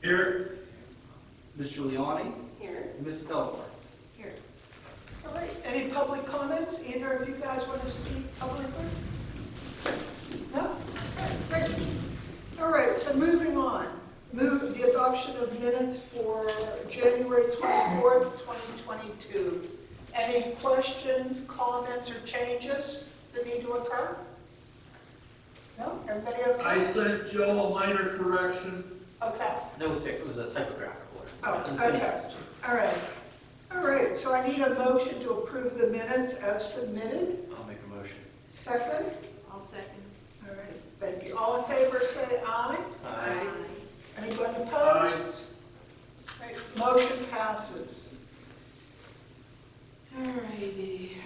Here. Ms. Giuliani, Here. and Ms. Delaware. Here. All right, any public comments? Either of you guys want to speak publicly? No? All right, great. All right, so moving on. Move the adoption of minutes for January 24th, 2022. Any questions, comments, or changes that need to occur? No? Everybody okay? I sent Joe a minor correction. Okay. That was fixed, it was a typographical error. Oh, It was okay. finished. All right. All right, so I need a motion to approve the minutes as submitted. I'll make a motion. Second? I'll second. All right, thank you. All in favor, say aye. Aye. Anyone opposed? Right, motion passes. All righty,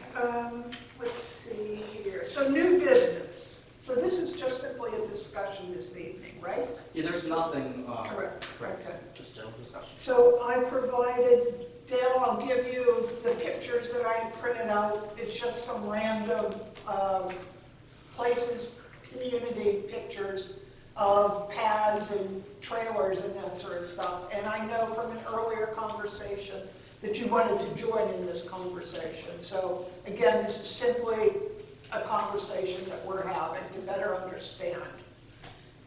let's see here. So new business. So this is just simply a discussion this evening, right? Yeah, there's nothing, Correct. Okay. just general discussion. So I provided, Dale, I'll give you the pictures that I printed out. It's just some random places, community pictures of pads and trailers and that sort of stuff. And I know from an earlier conversation that you wanted to join in this conversation. So again, this is simply a conversation that we're having to better understand.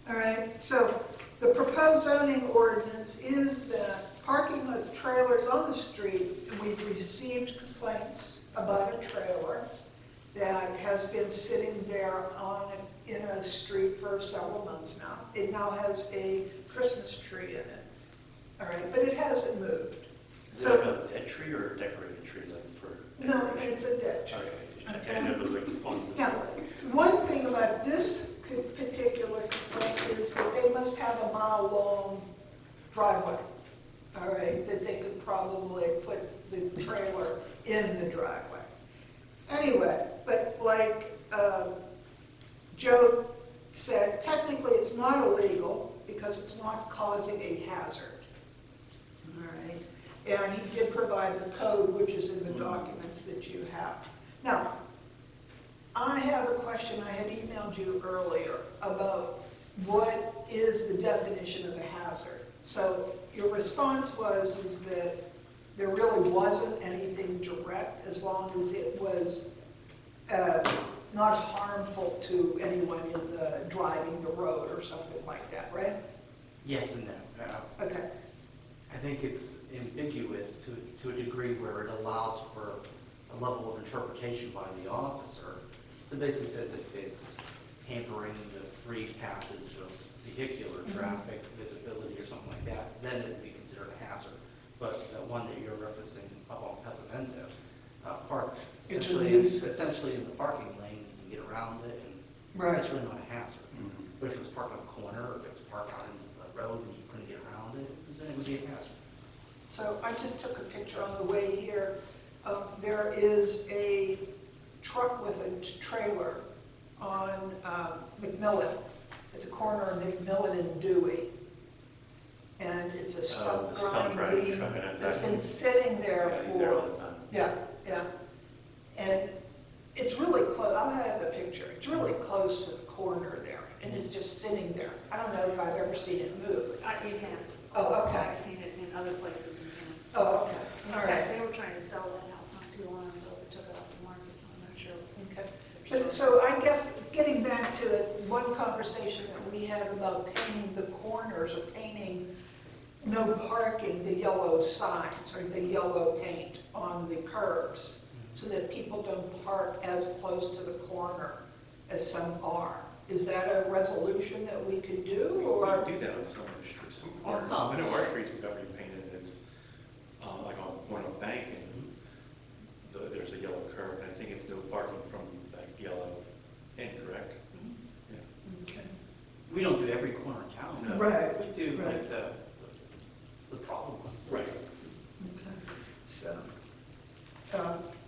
All right, so the proposed zoning ordinance is that parking of trailers on the street, and we've received complaints about a trailer that has been sitting there in a street for several months now. It now has a Christmas tree in it. All right, but it hasn't moved. Is it like a dead tree or a decorated tree, like for? No, decoration? it's a ditch. Okay, I know there was like on Now, display. one thing about this particular complaint is that they must have a mile-long driveway, all right, that they could probably put the trailer in the driveway. Anyway, but like Joe said, technically it's not illegal because it's not causing a hazard, all right? And he did provide the code, which is in the documents that you have. Now, I have a question. I had emailed you earlier about what is the definition of a hazard. So your response is that there really wasn't anything direct as long as it was not harmful to anyone in the driving the road or something like that, right? Yes and no. Okay. I think it's ambiguous to a degree where it allows for a level of interpretation by the officer. So it basically says if it's hampering the free passage of vehicular traffic, visibility, or something like that, then it would be considered a hazard. But the one that you're referencing up on Pesavento, park It's a essentially, nuisance. essentially in the parking lane, you can get around it, and Right. it's really not a hazard. Mhm. But if it was parked on a corner, or if it was parked out into the road and you couldn't get around it, then it would be a hazard. So I just took a picture on the way here. There is a truck with a trailer on McMillan, at the corner of McMillan and Dewey. And it's a stump The stump grinding grinding truck, and that's been that- sitting there Yeah, he's there all for, the time. yeah. And it's really close, I'll have the picture. It's really close to the corner there, and it's just sitting there. I don't know if I've ever seen it move. It has. Oh, okay. I've seen it in other places in town. Oh, okay, In all fact, right. they were trying to sell that house not too long ago, but took it off the market, so I'm not sure. Okay. But so I guess getting back to it, one conversation that we had about painting the corners or painting no parking, the yellow signs or the yellow paint on the curbs so that people don't park as close to the corner as some are. Is that a resolution that we could do or? We do that on some of the streets, some On corners. some. I know our streets we got repainted, and it's like on one of Bank, and there's a yellow curb, and I think it's no parking from that yellow end, correct? Yeah. Okay. We don't do every corner in town. No. Right. We do Right. like the problem ones. Right. Okay. So,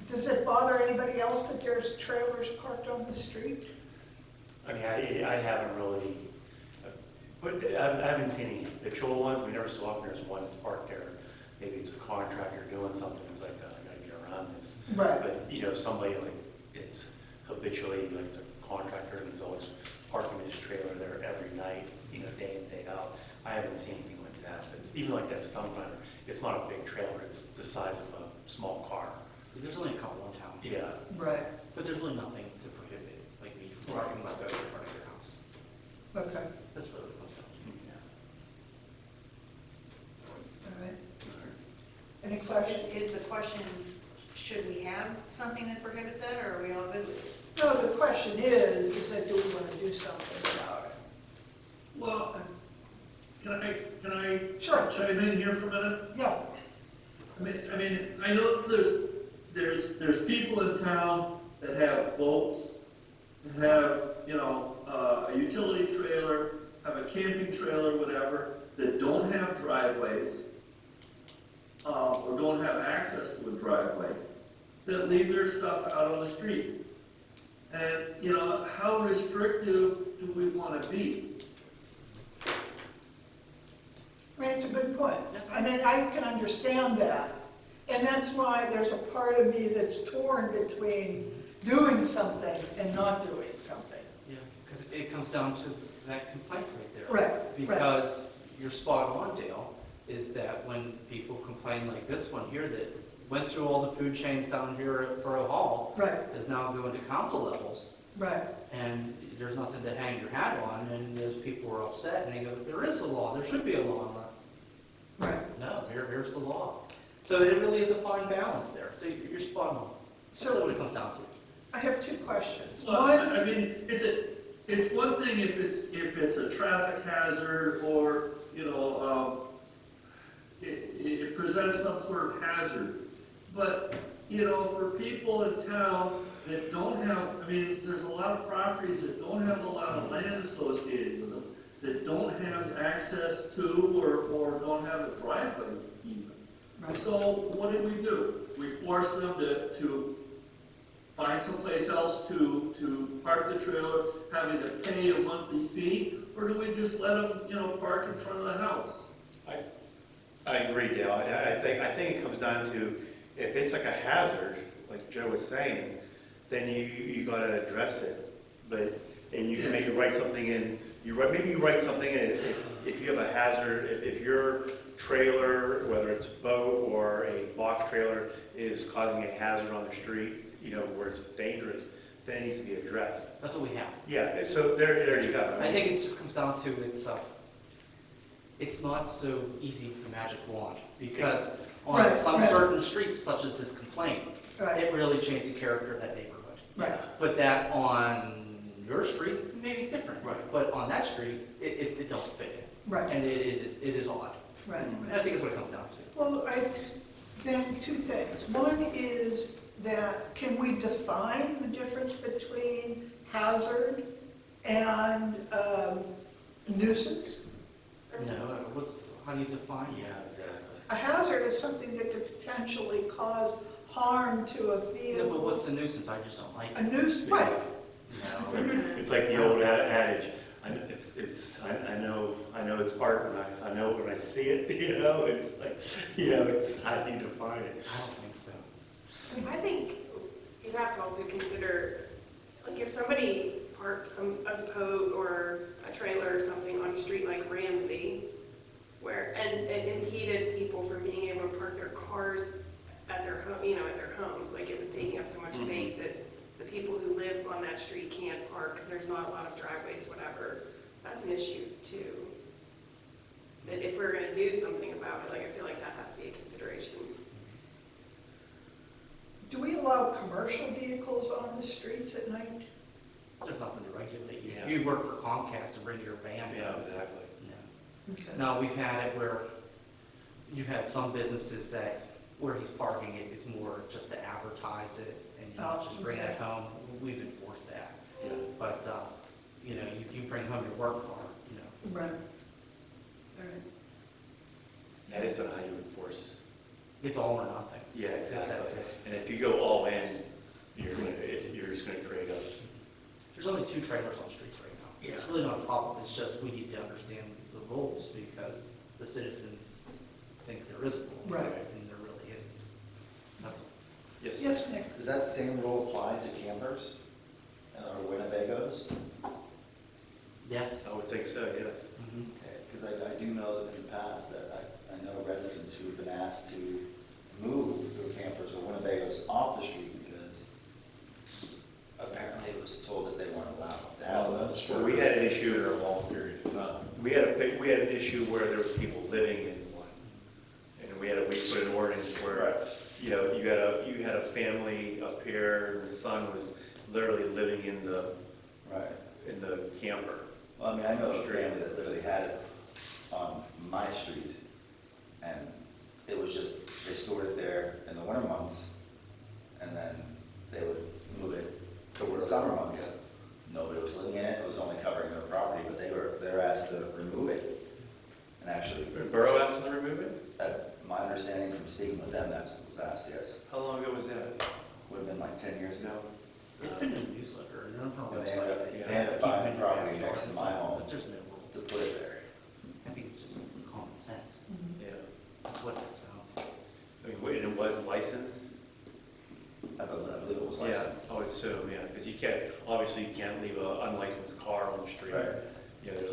does it bother anybody else that there's trailers parked on the street? I mean, I haven't really, but I haven't seen any habitual ones. We never saw if there's one that's parked there. Maybe it's a contractor doing something. It's like, I gotta get around this. Right. But, somebody like, it's habitually, like it's a contractor and he's always parking his trailer there every night, day in, day out. I haven't seen anything like that. that. It's even like that Stone Runner, it's not a big trailer, it's the size of a small car. There's only a couple in town. Yeah. Right, But there's really nothing to prohibit, like me from parking my boat in front of your house. okay, That's really what it comes down to. Yeah. all right. Any So questions? is the question, should we have something that prohibits that, or are we all good with it? No, the question is that do we want to do something about it? Well, can I Sure. chime in here for a minute? Yeah, I mean, I know there's people in town that have boats, that have, you know, a utility trailer, have a camping trailer, whatever, that don't have driveways, or don't have access to a driveway, that leave their stuff out on the street. And, you know, how restrictive do we wanna be? I mean, it's a good point. I mean, I can understand that. And that's why there's a part of me that's torn between doing something and not doing something. Yeah, because it comes down to that complaint right there. Right, right. Because you're spot on, Dale, is that when people complain like this one here that went through all the food chains down here at Borough Hall, Right, is now going to council levels, right, and there's nothing to hang your hat on, and those people are upset, and they go, there is a law, there should be a law. right. No, here's the law. So it really is a fine balance there, so you're spot on. That's So- what it comes down to. I have two questions. Well, One, I mean, it's one thing if it's a traffic hazard or, you know, it presents some sort of hazard. But, you know, for people in town that don't have, I mean, there's a lot of properties that don't have a lot of land associated with them, that don't have access to or don't have a driveway even. Right. So what do? We force them to find someplace else to park the trailer, having to pay a monthly fee, or do we just let them, you know, park in front of the house? I agree, Dale. I think it comes down to, if it's like a hazard, like Joe was saying, then you gotta address it. But, and you can maybe write something in, maybe you write something in, if you have a hazard, if your trailer, whether it's a boat or a box trailer, is causing a hazard on the street, you know, where it's dangerous, then it needs to be addressed. That's what we have. Yeah, so there you go. I think it just comes down to it's not so easy with the magic wand, because on Right, some right. certain streets, such as this complaint, right, it really changed the character of that neighborhood. right, But that on your street, maybe it's different. Right. But on that street, it don't fit in. right, And it is odd. right. And I think that's what it comes down to. Well, then two things. One is that, can we define the difference between hazard and nuisance? No, how do you define it? Yeah, exactly. A hazard is something that could potentially cause harm to a No, field. but what's a nuisance? I just don't like A it. nuisance, right, No. It's like the old adage, I know it's art when I know it when I see it, you know, it's like, you know, it's, how do you define it? I don't think so. I think you have to also consider, like, if somebody parks a boat or a trailer or something on a street like Ramsey, where, and impeded people from being able to park their cars at their home, you know, at their homes, like it was taking up so much space that the people who live on that street can't park because there's not a lot of driveways, whatever, that's an issue too. That if we're gonna do something about it, like, I feel like that has to be a consideration. do we allow commercial vehicles on the streets at night? There's nothing to regulate you. Yeah. You work for Comcast and bring your van. Yeah, exactly. No. Okay. No, we've had it where you've had some businesses that where he's parking it is more just to advertise it and you Oh, just bring okay. that home. We've enforced that. Yeah. But, you know, you bring home your work car, you know. Right. All right. I just don't know how you enforce. It's all or nothing. Yeah, That's exactly. it. And if you go all in, you're just gonna create a, There's only 2 trailers on streets right now. It's really not a problem. It's just we need to understand the rules because the citizens think there is a rule. Right. And there really isn't. That's all. yes. Yes, Nick? Does that same rule apply to campers or Winnebagos? Yes. I would think so, yes. Mhm. Okay, because I do know that in the past that I know residents who have been asked to move their campers or Winnebagos off the street because apparently it was told that they weren't allowed to have those. Well, we had an issue, For a long period of time. we had an issue where there was people living in one. And we put an ordinance where, you know, you had a family up here, and the son was literally living in the camper. Well, I mean, I know of a family that literally had it on my street, and it was just, they stored it there in the winter months, and then they would move it to the summer months. Nobody was living in it, it was only covering their property, but they were asked to remove it. And actually, Borough asked them to remove it? my understanding from speaking with them, that's what was asked, yes. How long ago was that? Would have been like 10 years ago. It's been in the newsletter, and on our And they website. ended up buying the property next to my home But there's no rule. to put it there. I think it's just common sense. Yeah. That's what it's about. I mean, wait, and it was licensed? I believe it was Yeah, licensed. I would assume, yeah, because you can't, obviously you can't leave an unlicensed car on the street. Right. Yeah, there's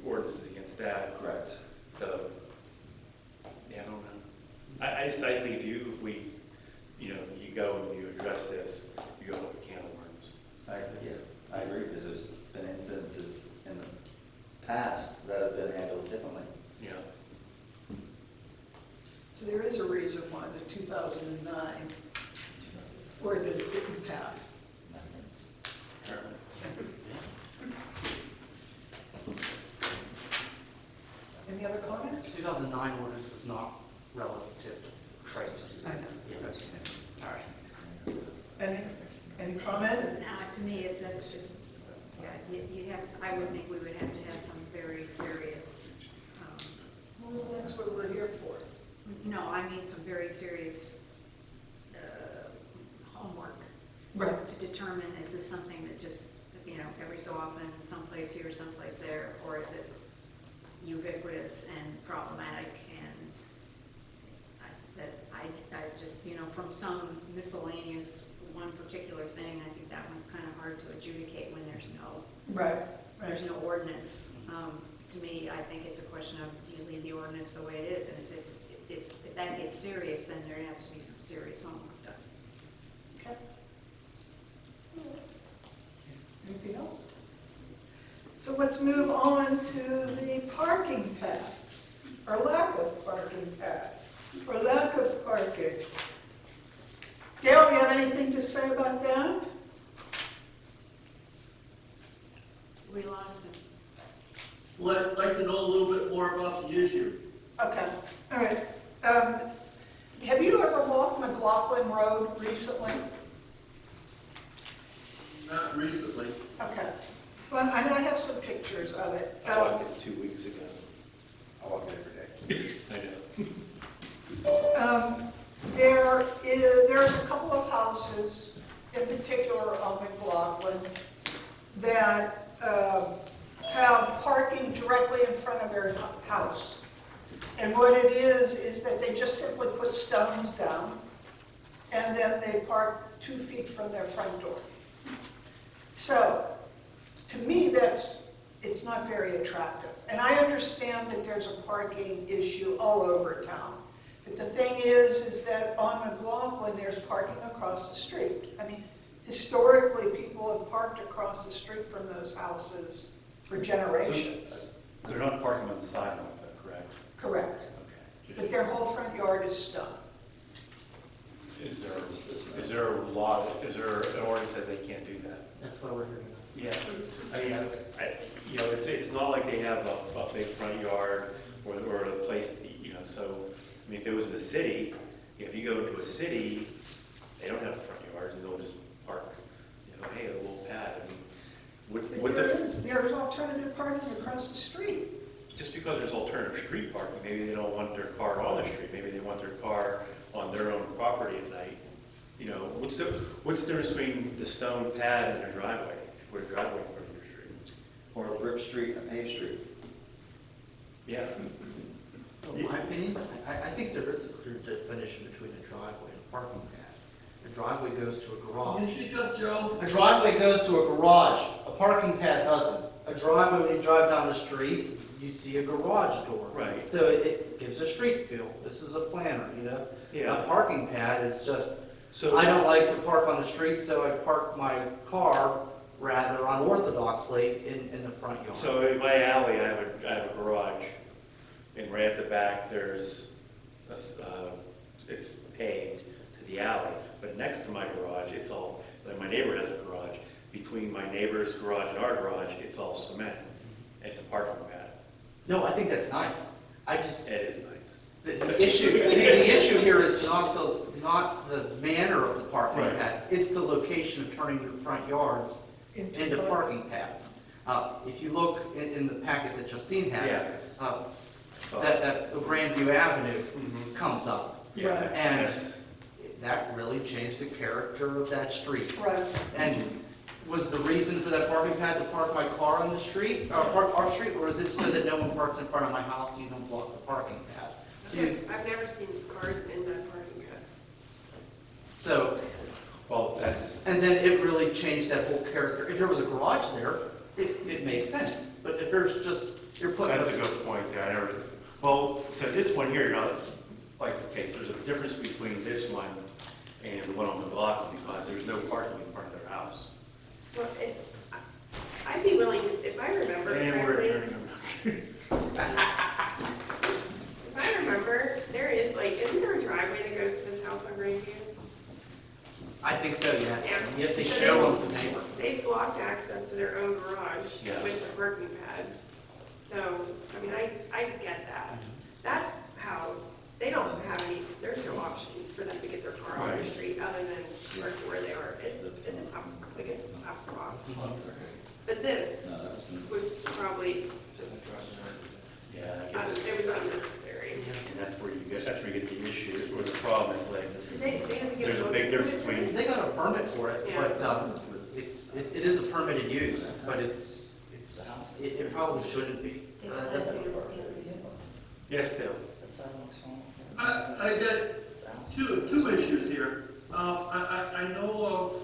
ordinances against that, Correct. so, yeah, I don't know. I think if we, you know, you go and you address this, you go up a can of worms. I agree, because there's been incidences in the past that have been handled differently. Yeah. So there is a reason why the 2009 ordinance didn't pass. Apparently. Any other comments? 2009 ordinance was not relative to trailers. I know. Yeah. All right. Any comment? Now, to me, that's just, yeah, you have, I would think we would have to have some very serious, Well, that's what we're here for. no, I mean some very serious homework Right. to determine, is this something that just, you know, every so often, someplace here, someplace there, or is it ubiquitous and problematic, and I just, you know, from some miscellaneous one particular thing, I think that one's kind of hard to adjudicate when there's no ordinance. To me, I think it's a question of, do you leave the ordinance the way it is, and if that gets serious, then there has to be some serious homework done. Okay. Anything else? So let's move on to the parking pads, or lack of parking pads, or lack of parking. Dale, you have anything to say about that? We lost him. Well, I'd like to know a little bit more about the issue. Okay, all right. Have you ever walked McLaughlin Road recently? Not recently. Okay. Well, and I have some pictures of it. I walked it 2 weeks ago. I walk it every day. I know. There's a couple of houses, in particular on McLaughlin, that have parking directly in front of their house. And what it is that they just simply put stones down, and then they park 2 feet from their front door. So, to me, it's not very attractive. And I understand that there's a parking issue all over town. But the thing is that on McLaughlin, there's parking across the street. I mean, historically, people have parked across the street from those houses for generations. They're not parking on the sidewalk, though, correct? Correct. Okay. But their whole front yard is stone. Is there an ordinance that says they can't do that? That's why we're here. Yeah, I mean, you know, it's not like they have a big front yard or a place, you know, so, I mean, if it was in the city, if you go into a city, they don't have front yards, and they'll just park, you know, hey, a little pad, I mean, There's alternative parking across the street. just because there's alternative street parking, maybe they don't want their car on the street, maybe they want their car on their own property at night. You know, what's the difference between the stone pad and their driveway? If you put a driveway in front of your street. Or a brick street and a paved street. Yeah. In my opinion, I think there is a clear definition between a driveway and a parking pad. A driveway goes to a Can you garage. speak up, Joe? A driveway goes to a garage, a parking pad doesn't. A a driveway, when you drive down the street, you see a garage door. Right. So it gives a street feel. This is a planner, you know? Yeah. A parking pad is just, So I don't like to park on the street, so I park my car rather unorthodoxly in the front yard. So in my alley, I have a garage, and right at the back, there's, it's paved to the alley, but next to my garage, it's all, like my neighbor has a garage. Between my neighbor's garage and our garage, it's all cement. It's a parking pad. No, I think that's nice. I just, It is nice. the issue here is not the manner of the parking Right. pad. It's the location of turning your front yards into parking pads. If you look in the packet that Justine has, Yeah. So, that Grandview Avenue Mhm. comes up. yeah, Right. that's, That really changed the character of that street. Right. And was the reason for that parking pad to park my car on the street, or park our street, or is it so that no one parks in front of my house so you don't block the parking pad? I've never seen cars in that parking pad. So, well, that's, and then it really changed that whole character. If there was a garage there, it makes sense. But if there's just, you're putting. that's a good point there. I never, well, so this one here, you know, it's like the case, there's a difference between this one and the one on the block because there's no parking in front of their house. Well, I'd be willing, if I remember And we're correctly, turning them. if I remember, there is like, isn't there a driveway that goes to this house on Grandview? I think so, yes. Yeah. Yes, they So show them the neighbor. They've blocked access to their own garage Yeah. with the parking pad. So, I mean, I get that. That house, they don't have any, there's no options for them to get their car on the Right. street other than where they are. It's a tough, like, it's a tough spot. But this No, that was me. was probably just, Yeah, it was unnecessary. and that's where you get the issue, or the problem is like, Did they have to get there's a big difference between, They got a permit for it, Yeah. but it is a permitted use, but it probably shouldn't be. yes, Dale. I got two issues here. I know of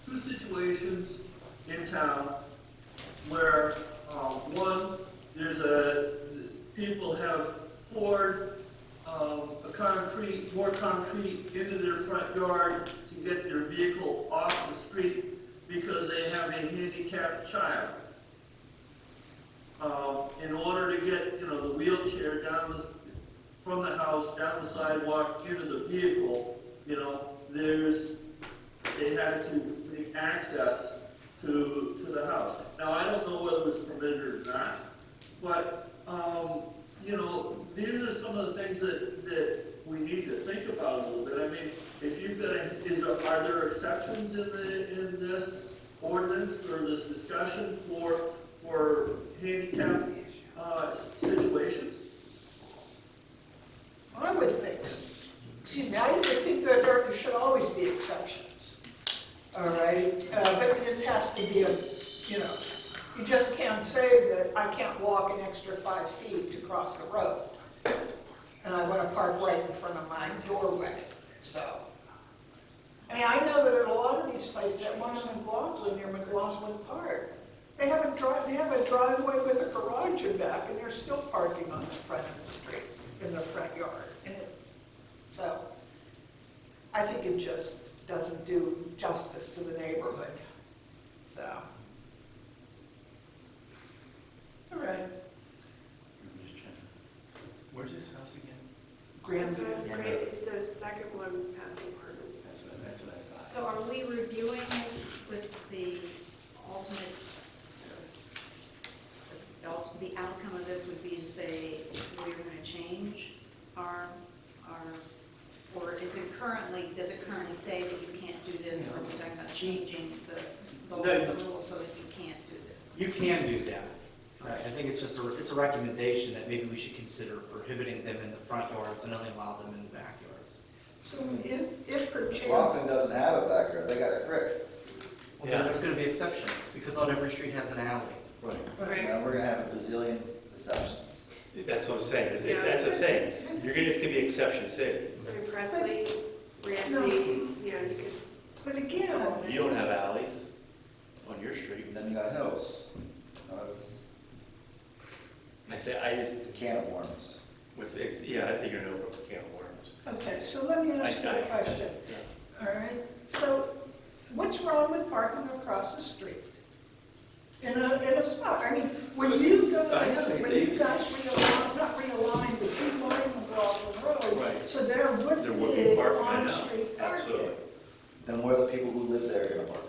two situations in town where, one, people have poured, more concrete into their front yard to get their vehicle off the street because they have a handicapped child. In order to get, the wheelchair from the house, down the sidewalk, into the vehicle, they had to make access to the house. Now, I don't know whether it was permitted or not, but, these are some of the things that we need to think about a little bit. I mean, if you've got are there exceptions in this ordinance or this discussion for handicap situations? I would think, excuse me, I would think that there should always be exceptions. All right, but it has to be you just can't say that I can't walk an extra 5 feet to cross the road. And I want to park right in front of my doorway, so. I mean, I know that at a lot of these places, that one in McLaughlin, near McLaughlin Park, they have a driveway with a garage in back, and they're still parking on the front of the street, in the front yard. So, I think it just doesn't do justice to the neighborhood, so. All right, I'm just checking. Where's this house again? Grandview. It's the second one past the apartments. That's what I thought. So are we reviewing this with the ultimate, the outcome of this would be to say we're gonna change our, or does it currently say that you can't do this, or we're talking about changing the rule so that you can't do this? You can do that. I think it's just it's a recommendation that maybe we should consider prohibiting them in the front yards and only allow them in the backyards. So if perchance, Watson doesn't have a backyard, they got a creek. Well, then there's gonna be exceptions, because not every street has an alley. Right. Right. Now, we're gonna have a bazillion exceptions. That's what I'm saying, that's a thing. It's gonna be exception city. And Presley, Ramsey, you could, but again, You don't have alleys. on your street. And then you got hills. It's I just, a can of worms. yeah, I think you're an open can of worms. Okay, so let me ask you a question. Yeah. All right, so what's wrong with parking across the street? In a spot, I mean, when you go, I see. when you guys realign, not realign, but you line McLaughlin Road, Right. so there would There would be be parking, I know. on-street parking. Absolutely. Then where are the people who live there gonna park?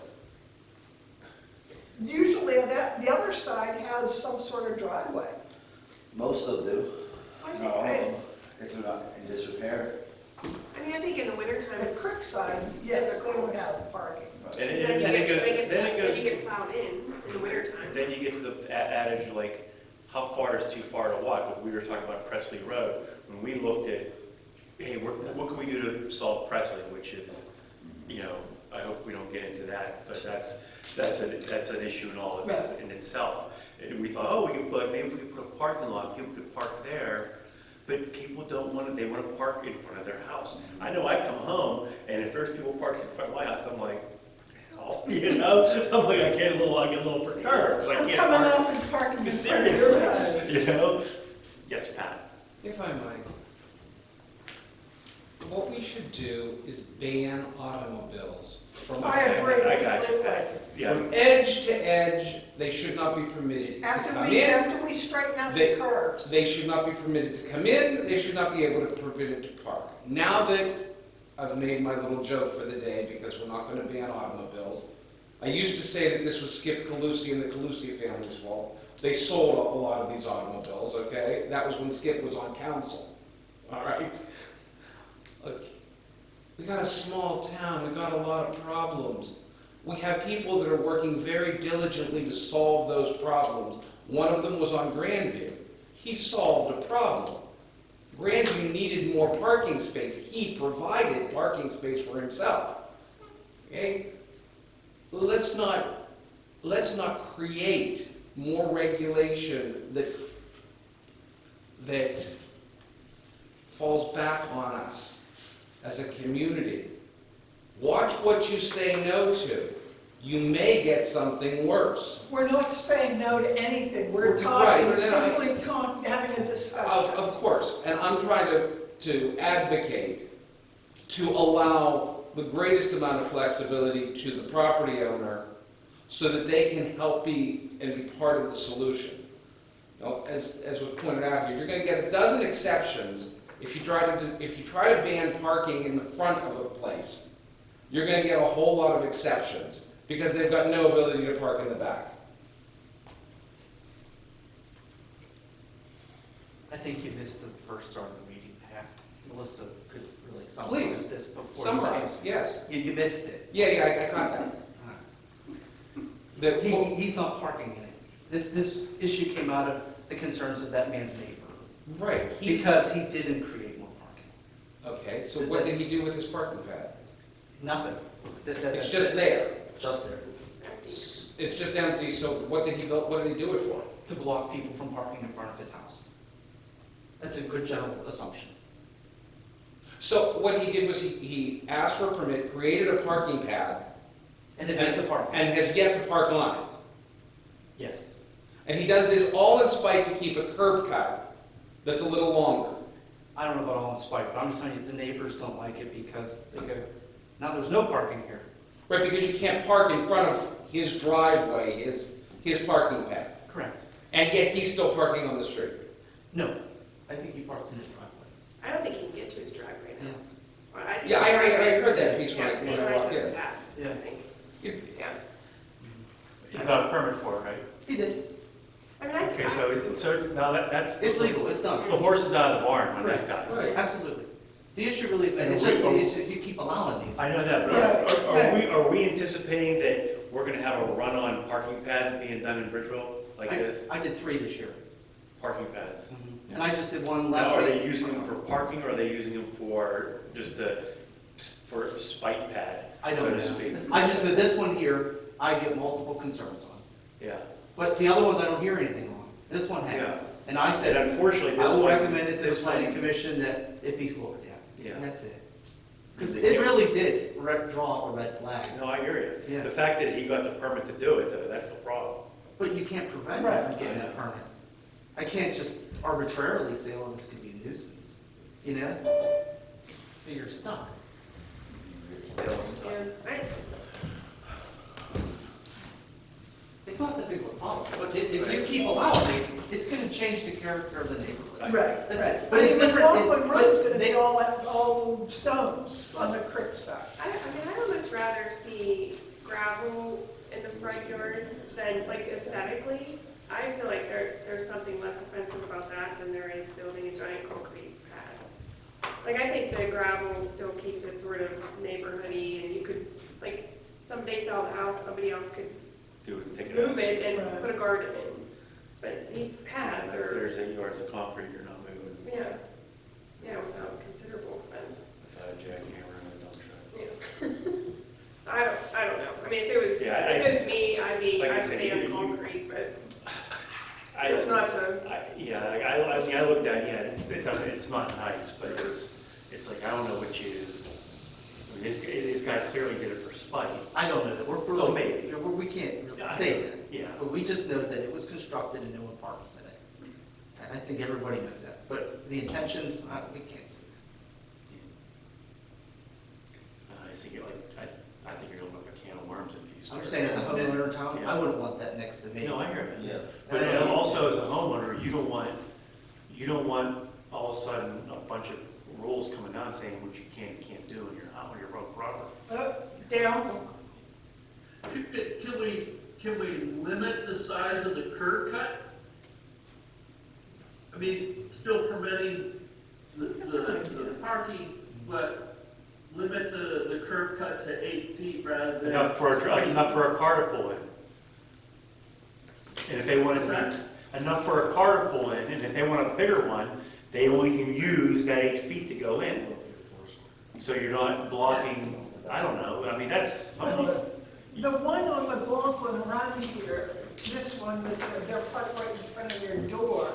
Usually the other side has some sort of driveway. Most of them do, I not think, all of them. If they're not in disrepair. I mean, I think in the wintertime, The it's, creek side, yes, they would have parking. And then then you it get, goes, they get, then it then goes, you get plowed in the wintertime. then you get to the adage, like, how far is too far to walk? Like, we were talking about Presley Road, when we looked at, hey, what can we do to solve Presley, which is, you know, I hope we don't get into that, because that's an issue in all Right. in itself. And we thought, oh, we can put, maybe if we could put a parking lot, people could park there, but people don't want to, they want to park in front of their house. I know I come home, and if there's people parked in front of my house, I'm like, hell, you know? I'm like, I get a little perturbed, I I'm can't coming park. up and parking in front of your house. Seriously, you know? Yes, Pat? If I might, what we should do is ban automobiles from. I agree I got you, completely. Pat. Yeah, From edge to edge, they should not be permitted to come in. After we straighten out the They- curves. They should not be permitted to come in, they should not be able to permitted to park. Now that I've made my little joke for the day, because we're not gonna ban automobiles, I used to say that this was Skip Calusi and the Calusi family's fault. They sold a lot of these automobiles, okay? That was when Skip was on council, all right? Look, we got a small town, we got a lot of problems. We have people that are working very diligently to solve those problems. One of them was on Grandview. He solved a problem. Grandview needed more parking space. He provided parking space for himself. Okay? Let's not create more regulation that falls back on us as a community. Watch what you say no to. You may get something worse. We're not saying no to anything, we're Right, talking, but simply having a Of discussion. course, and I'm trying to advocate to allow the greatest amount of flexibility to the property owner so that they can help be part of the solution. You know, as was pointed out here, you're gonna get a dozen exceptions if you try to ban parking in the front of a place. You're gonna get a whole lot of exceptions because they've got no ability to park in the back. I think you missed the first start of the meeting, Pat. Melissa could really summarize Please, this before. Summarize, yes. You missed it. Yeah, I caught that. The- He's not parking in it. This issue came out of the concerns of that man's neighbor. Right, he's, Because he didn't create more parking. okay, so what did he do with his parking pad? Nothing. It's That's just it. there. Just there. It's empty. It's just empty, so what did he do it for? To block people from parking in front of his house. That's a good general assumption. So what he did was he asked for a permit, created a parking pad, And is it the parking? and has yet to park on it. Yes. And he does this all in spite to keep a curb cut that's a little longer. I don't know about all in spite, but I'm just telling you, the neighbors don't like it because they go, now there's no parking here. Right, because you can't park in front of his driveway, his parking pad. Correct. And yet he's still parking on the street. No, I think he parks in his driveway. I don't think he can get to his driveway now. Or I think Yeah, I his driveway heard that is- piece when I yeah, walked in. right, I Yeah. think, You- yeah. You got a permit for it, right? He did. I mean, Okay, so now that's. It's legal, it's done. The horse is out of the barn on this guy. Right, absolutely. The issue really is, And it's we- just the issue, you keep allowing these. I know that, but are we anticipating that we're gonna have a run on parking pads being done in Bridgeville like this? I did 3 this year. Parking pads? And I just did one Now, last are week. they using them for parking or are they using them for just for a spite pad, I so don't to know. speak? I just did this one here, I get multiple concerns on. Yeah. But the other ones I don't hear anything on. This one Yeah. has. And I said, And unfortunately, I this will one. recommend it to the this planning one- commission that it be slowed down. Yeah. And that's it. Because it really did draw a red flag. No, I hear you. Yeah. The fact that he got the permit to do it, though, that's the problem. But you can't prevent Right. them from getting that permit. I can't just arbitrarily say, well, this could be a nuisance, you know? So you're stuck. And It's not that big of a problem, but if you keep allowing these, it's gonna change the character of the neighborhood. Right, That's right. it. I But it's mean, different. Rockland Road's gonna they- be all stones on the creek side. I mean, I'd almost rather see gravel in the front yards than, like, aesthetically. I feel like there's something less offensive about that than there is building a giant concrete pad. Like, I think the gravel still keeps it sort of neighborhoody, and you could, like, someday sell the house, somebody else could Do it, take it out. move it and Right. put a garden in. But these pads That's- are, There's 8 yards of concrete you're not moving yeah, without considerable expense. without a jackhammer and a dump truck. Yeah. I don't know. I mean, if it was, Yeah, if it was me, I'd be, like I I'd said, stay on you- concrete, but I it's don't- not the, Yeah, like, I mean, I looked at it, yeah, it doesn't, it's not nice, but it's like, I don't know what you, I mean, this guy clearly did it for spite. I don't know that, we're, Oh, maybe. you know, we can't really Yeah, I say know. that. Yeah. But we just know that it was constructed and no one parks in it. And I think everybody knows that, but the intentions, we can't say. I think it like, I think you're gonna open up a can of worms if you I'm start. just saying, as a homeowner in town, Yeah. I wouldn't want that next to me. No, I hear that. Yeah. But also as a homeowner, you don't want all of a sudden a bunch of rules coming down saying what you can and can't do in your house, on your own property. Down, Can we limit the size of the curb cut? I mean, still permitting the parking, but limit the curb cut to 8 feet rather than. Enough for a car to pull in. And if they wanted What's to, enough for a car to pull in, and if they want a bigger one, they only can use that 8 feet to go in. So you're not blocking, I don't know, I mean, that's something. the one on McLaughlin around here, this one, with they're parked right in front of their door,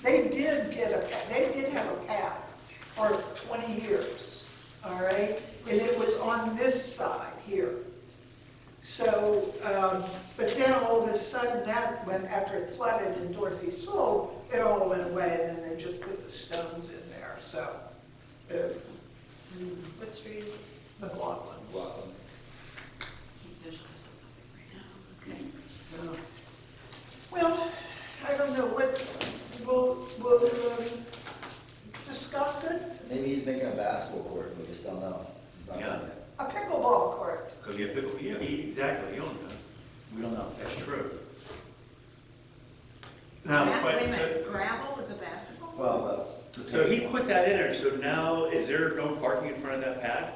they did have a path for 20 years, all right? And it was on this side here. So, but then all of a sudden, that went, after it flooded in Dorothy sold, it all went away, and then they just put the stones in there, so. What street is it? McLaughlin. Keep visuals up right now, okay. So, well, I don't know, we'll discuss it. Maybe he's making a basketball court, we just don't know. He's not Yeah. done yet. A pickleball court. Could be a big, yeah, exactly, you don't know. We don't know. That's true. Now, Wait a but, minute, gravel is a basketball? Well, so he put that in there, so now, is there no parking in front of that pad?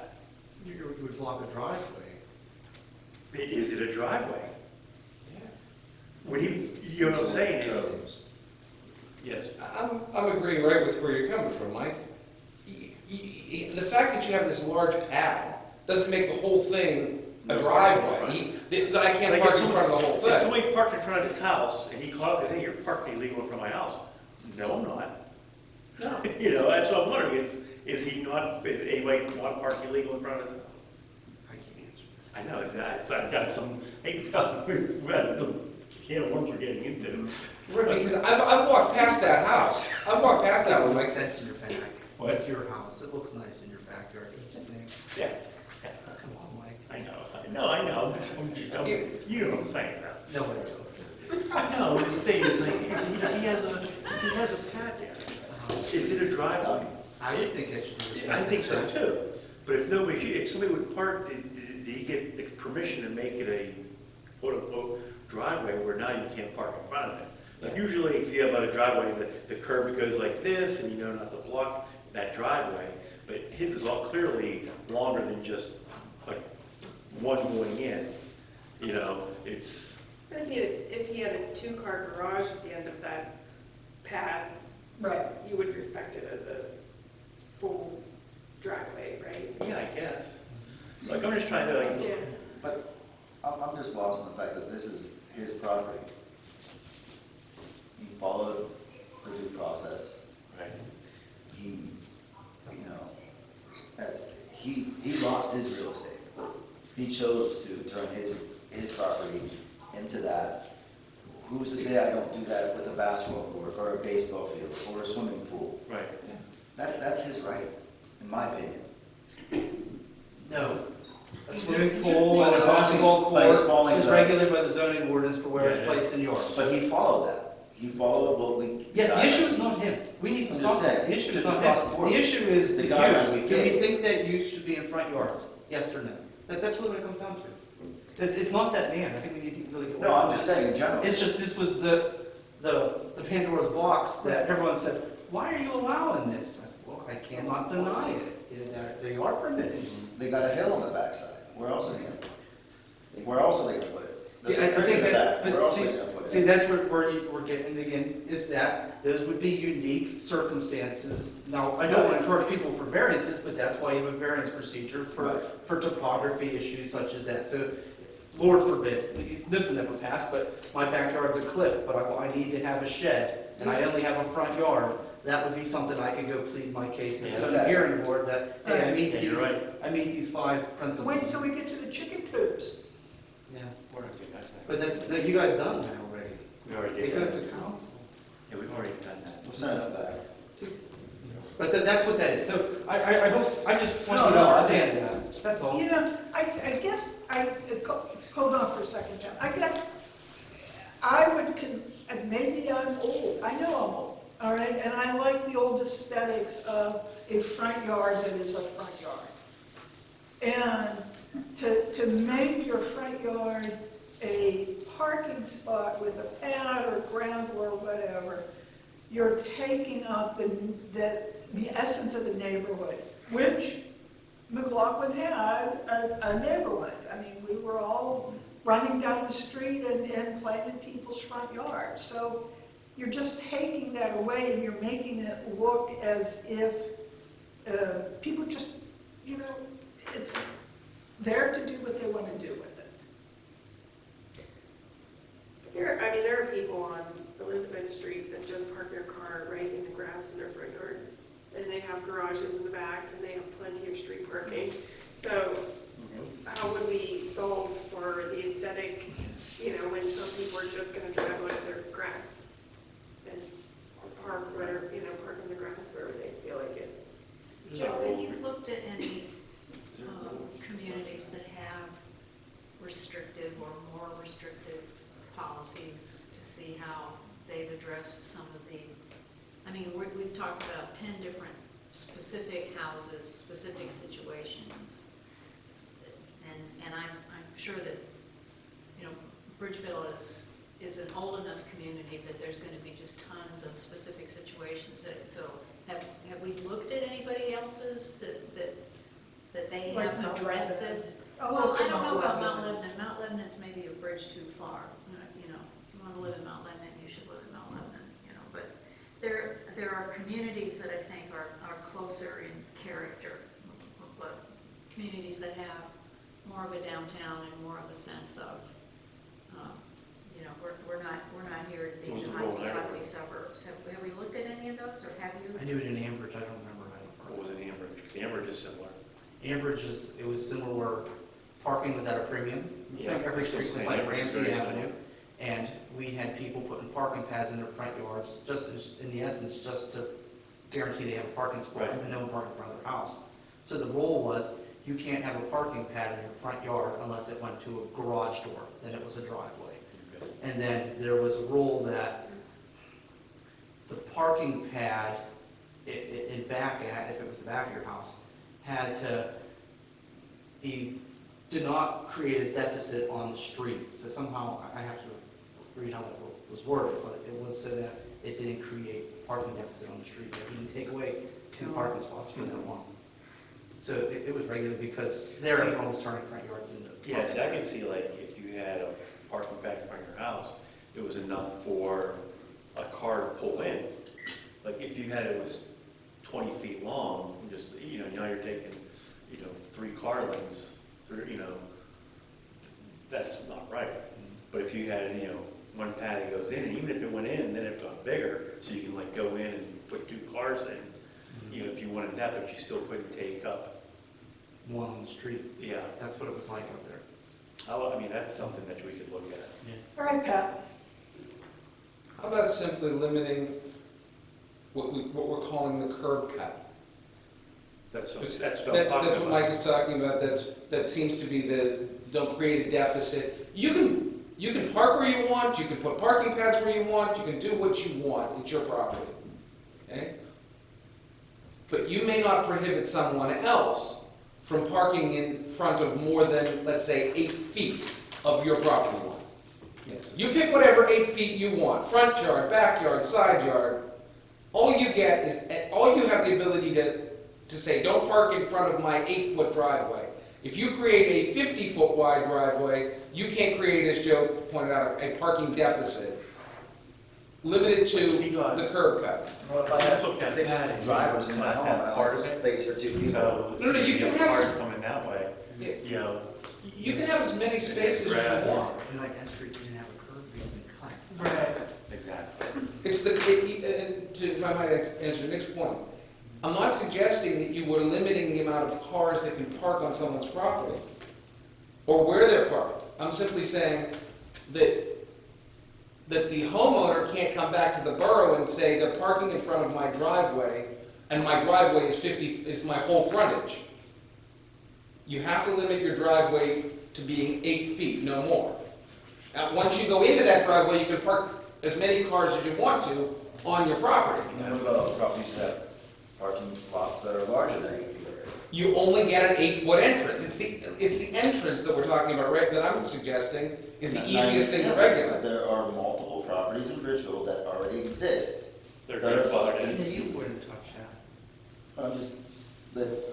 You would block a driveway. Is it a driveway? Yeah. When he, you know what I'm saying, is, yes. I'm agreeing right with where you're coming from, Mike. The fact that you have this large pad doesn't make the whole thing a No driveway. parking That I can't Like, park if in front of the whole If thing. somebody parked in front of his house, and he called up, hey, you're parking illegal in front of my house. No, I'm not. No. You know, that's what I'm wondering, is anybody not parking illegal in front of his house? I can't answer. I know, exactly, I've got some, hey, the can of worms we're getting into. Right, because I've walked past that house. I've walked past that one, It Mike. makes sense in your back. What? Like your house, it looks nice in your backyard. Don't you think? Yeah, Come on, Mike. I know, I'm just, you know what I'm saying now. No, I don't. No, the state is like, if he has a pad there, is it a driveway? I would think it should be. I think so too, but if somebody would park, did he get permission to make it a quote-unquote driveway where now you can't park in front of it? Like usually if you have a driveway, the curb goes like this and you know not to block that driveway, but his is all clearly longer than just like one going in, you know, it's, but if he had a 2-car garage at the end of that pad, Right. you would respect it as a full driveway, right? yeah, I guess. Like, I'm just trying to like, Yeah. but I'm just lost on the fact that this is his property. He followed the due process. right, He, you know, he he lost his real estate. He chose to turn his property into that. Who's to say I don't do that with a basketball court or a baseball field or a swimming pool? Right. That's his right, in my opinion. No. A swimming pool Well, and a it's also- basketball but it's court falling is back. regulated by the zoning ordinance for where it's Yeah, placed in yours. But he followed that. He followed what we. Yes, the issue is not him. We need to I'm stop just that. saying, The issue is just not across the him. board. The issue is The the guideline use. we Do we gave. think that use should be in front yards? Yes or no? That's what it comes down to. It's not that man. I think we need to really go. No, I'm just saying in general. It's just, this was the Pandora's box that everyone said, why are you allowing this? I said, well, I cannot deny it. They are permitted. They got a hill on the backside. Where else is he gonna put it? Where else are they gonna put it? See, There's I a creek think in the that, back. but Where else are see, they gonna put it? see, that's where we're getting again, is that those would be unique circumstances. Now, I don't want to encourage people for variances, but that's why you have a variance procedure Right. for topography issues such as that. So, Lord forbid, this would never pass, but my backyard's a cliff, but I need to have a shed, and I only have a front yard. That would be something I could go plead my case to the zoning Exactly. hearing board that, hey, Yeah, you're right. I meet these 5 Wait principles. until we get to the chicken coops. Yeah, We're not doing that. but that you guys done that already. We already It did goes that. to council. Yeah, we've already done that. We'll send it back. But that's what that is. So I hope, I just want No, you to no, I understand that. That's all. You know, I guess, hold on for a second, John. I guess I would, and maybe I'm old, I know I'm old, all right? And I like the old aesthetics of a front yard that is a front yard. And to make your front yard a parking spot with a pad or gravel or whatever, you're taking up the essence of the neighborhood, which McLaughlin had a neighborhood. I mean, we were all running down the street and playing in people's front yards. So you're just taking that away and you're making it look as if people just, you know, it's there to do what they want to do with it. There are people on Elizabeth Street that just park their car right in the grass in their front yard. And they have garages in the back and they have plenty of street parking. So how would we solve for the aesthetic, you know, when some people are just gonna drive onto their grass and park where, you know, park on the grass wherever they feel like it. Joe, have you looked at any communities that have restrictive or more restrictive policies to see how they've addressed some of the, I mean, we've talked about 10 different specific houses, specific situations. And I'm sure that, you know, Bridgeville is an old enough community that there's going to be just tons of specific situations. So have we looked at anybody else's that they Like have Mount addressed Lebanon. this? I'll Well, look I at don't know about Mount Lebanon. Lebanon. Mount Lebanon's maybe a bridge too far. You know, if you want to live in Mount Lebanon, you should live in Mount Lebanon, you know. But there are communities that I think are closer in character, but communities that have more of a downtown and more of a sense of, you know, we're not here to be Those the are rural hotsy-totsy suburbs. Have we looked at any of those, or have you? I knew it in Ambridge, I don't remember how What was it, Ambridge? Because Ambridge is similar. Ambridge it was similar where parking was at a premium. I think every street was like Ambridge is Ramsey very similar. Avenue. And we had people putting parking pads in their front yards, in the essence, just to guarantee they have a parking spot Right. and no one park in front of their house. So the rule was, you can't have a parking pad in your front yard unless it went to a garage door, then it was a driveway. And then there was a rule that the parking pad, if it was the back of your house, did not create a deficit on the street. So somehow, I have to read how that was worded, but it was so that it didn't create parking deficit on the street. That you didn't take away 2 parking spots from that one. So it was regular because there everyone was turning front yards into. Yeah, see, I can see like if you had a parking back in front of your house, it was enough for a car to pull in. Like if you had it was 20 feet long, just, you know, now you're taking, you know, 3 car lengths through, you know, that's not right. But if you had, you know, one pad that goes in, and even if it went in, then it got bigger, so you can like go in and put 2 cars in. You know, if you wanted that, but you still couldn't take up one on the street. Yeah, That's what it was like up there. I mean, that's something that we could look at. All right, Pat. How about simply limiting what we're calling the curb cut? That's what I'm That's talking about. what Mike is talking about, that seems to be don't create a deficit. You can park where you want, you can put parking pads where you want, you can do what you want, it's your property, okay? But you may not prohibit someone else from parking in front of more than, let's say, 8 feet of your property line. Yes. You pick whatever 8 feet you want, front yard, backyard, side yard. All you have the ability to say, don't park in front of my 8-foot driveway. If you create a 50-foot wide driveway, you can't create, as Joe pointed out, a parking deficit. Limited to the curb cut. Well, if I Took have that 6 pad and drivers in my cut home, that and I part have of it. space for 2 people. So. No, you can get have cars this- coming that way, Yeah. you know, You can have as many spaces as you want. You like that street didn't have a curb, you can cut. Right. exactly. It's if I might answer Nick's point, I'm not suggesting that you were limiting the amount of cars that can park on someone's property or where they're parked. I'm simply saying that the homeowner can't come back to the borough and say they're parking in front of my driveway and my driveway is my whole frontage. You have to limit your driveway to being 8 feet, no more. Now, once you go into that driveway, you can park as many cars as you want to on your property. And what about other properties that have parking lots that are larger than 8 feet? You only get an 8-foot entrance. It's the entrance that we're talking about, that I'm suggesting is the easiest thing to regulate. There are multiple properties in Bridgeville that already exist. They're that are grandfathered in. in. You wouldn't touch that. But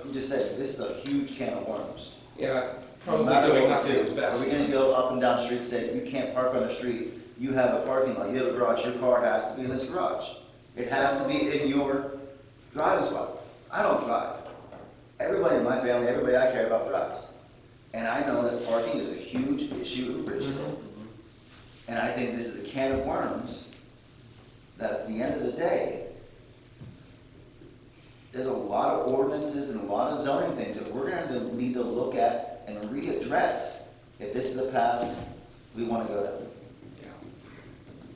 I'm just saying, this is a huge can of worms. Yeah, No probably matter doing what we nothing do, is best. Are we gonna go up and down streets saying, you can't park on the street, you have a parking lot, you have a garage, your car has to be in this garage. It has to be in your driving spot. I don't drive. Everybody in my family, everybody I care about drives. And I know that parking is a huge issue in Bridgeville. And I think this is a can of worms that at the end of the day, there's a lot of ordinances and a lot of zoning things that we're gonna need to look at and readdress if this is a path we wanna go down.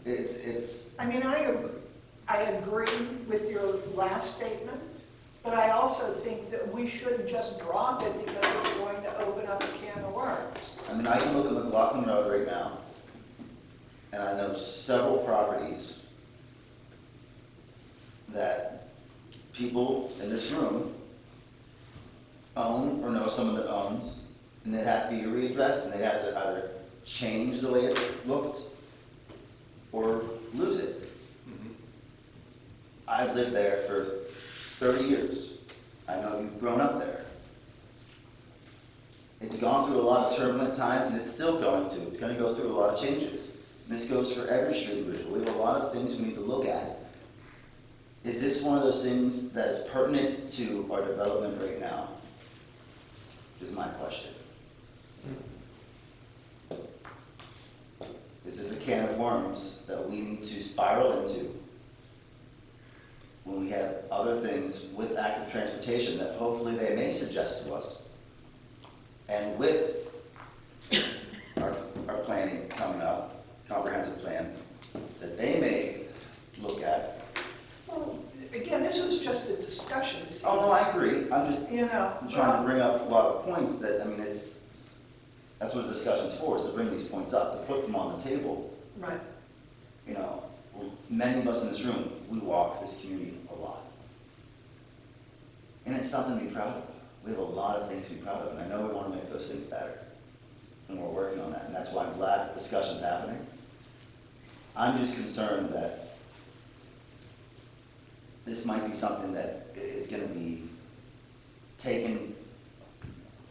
Yeah. It's, I mean, I agree with your last statement, but I also think that we shouldn't just drop it because it's going to open up a can of worms. I mean, I can look at McLaughlin Road right now, and I know several properties that people in this room own or know someone that owns, and they'd have to be readdressed, and they'd have to either change the way it looked or lose it. I've lived there for 30 years. I know you've grown up there. It's gone through a lot of turbulent times, and it's still going to. It's going to go through a lot of changes. And this goes for every street in Bridgeville. We have a lot of things we need to look at. Is this one of those things that is pertinent to our development right now? Is my question. Is this a can of worms that we need to spiral into when we have other things with active transportation that hopefully they may suggest to us? And with our planning coming up, comprehensive plan, that they may look at. Well, again, this was just a discussion. Oh, no, I agree. I'm just You know. trying to bring up a lot of points that, I mean, that's what a discussion's for, is to bring these points up, to put them on the table. Right. You know, many of us in this room, we walk this community a lot. And it's something to be proud of. We have a lot of things to be proud of, and I know we want to make those things better. And we're working on that, and that's why I'm glad that discussion's happening. I'm just concerned that this might be something that is going to be taken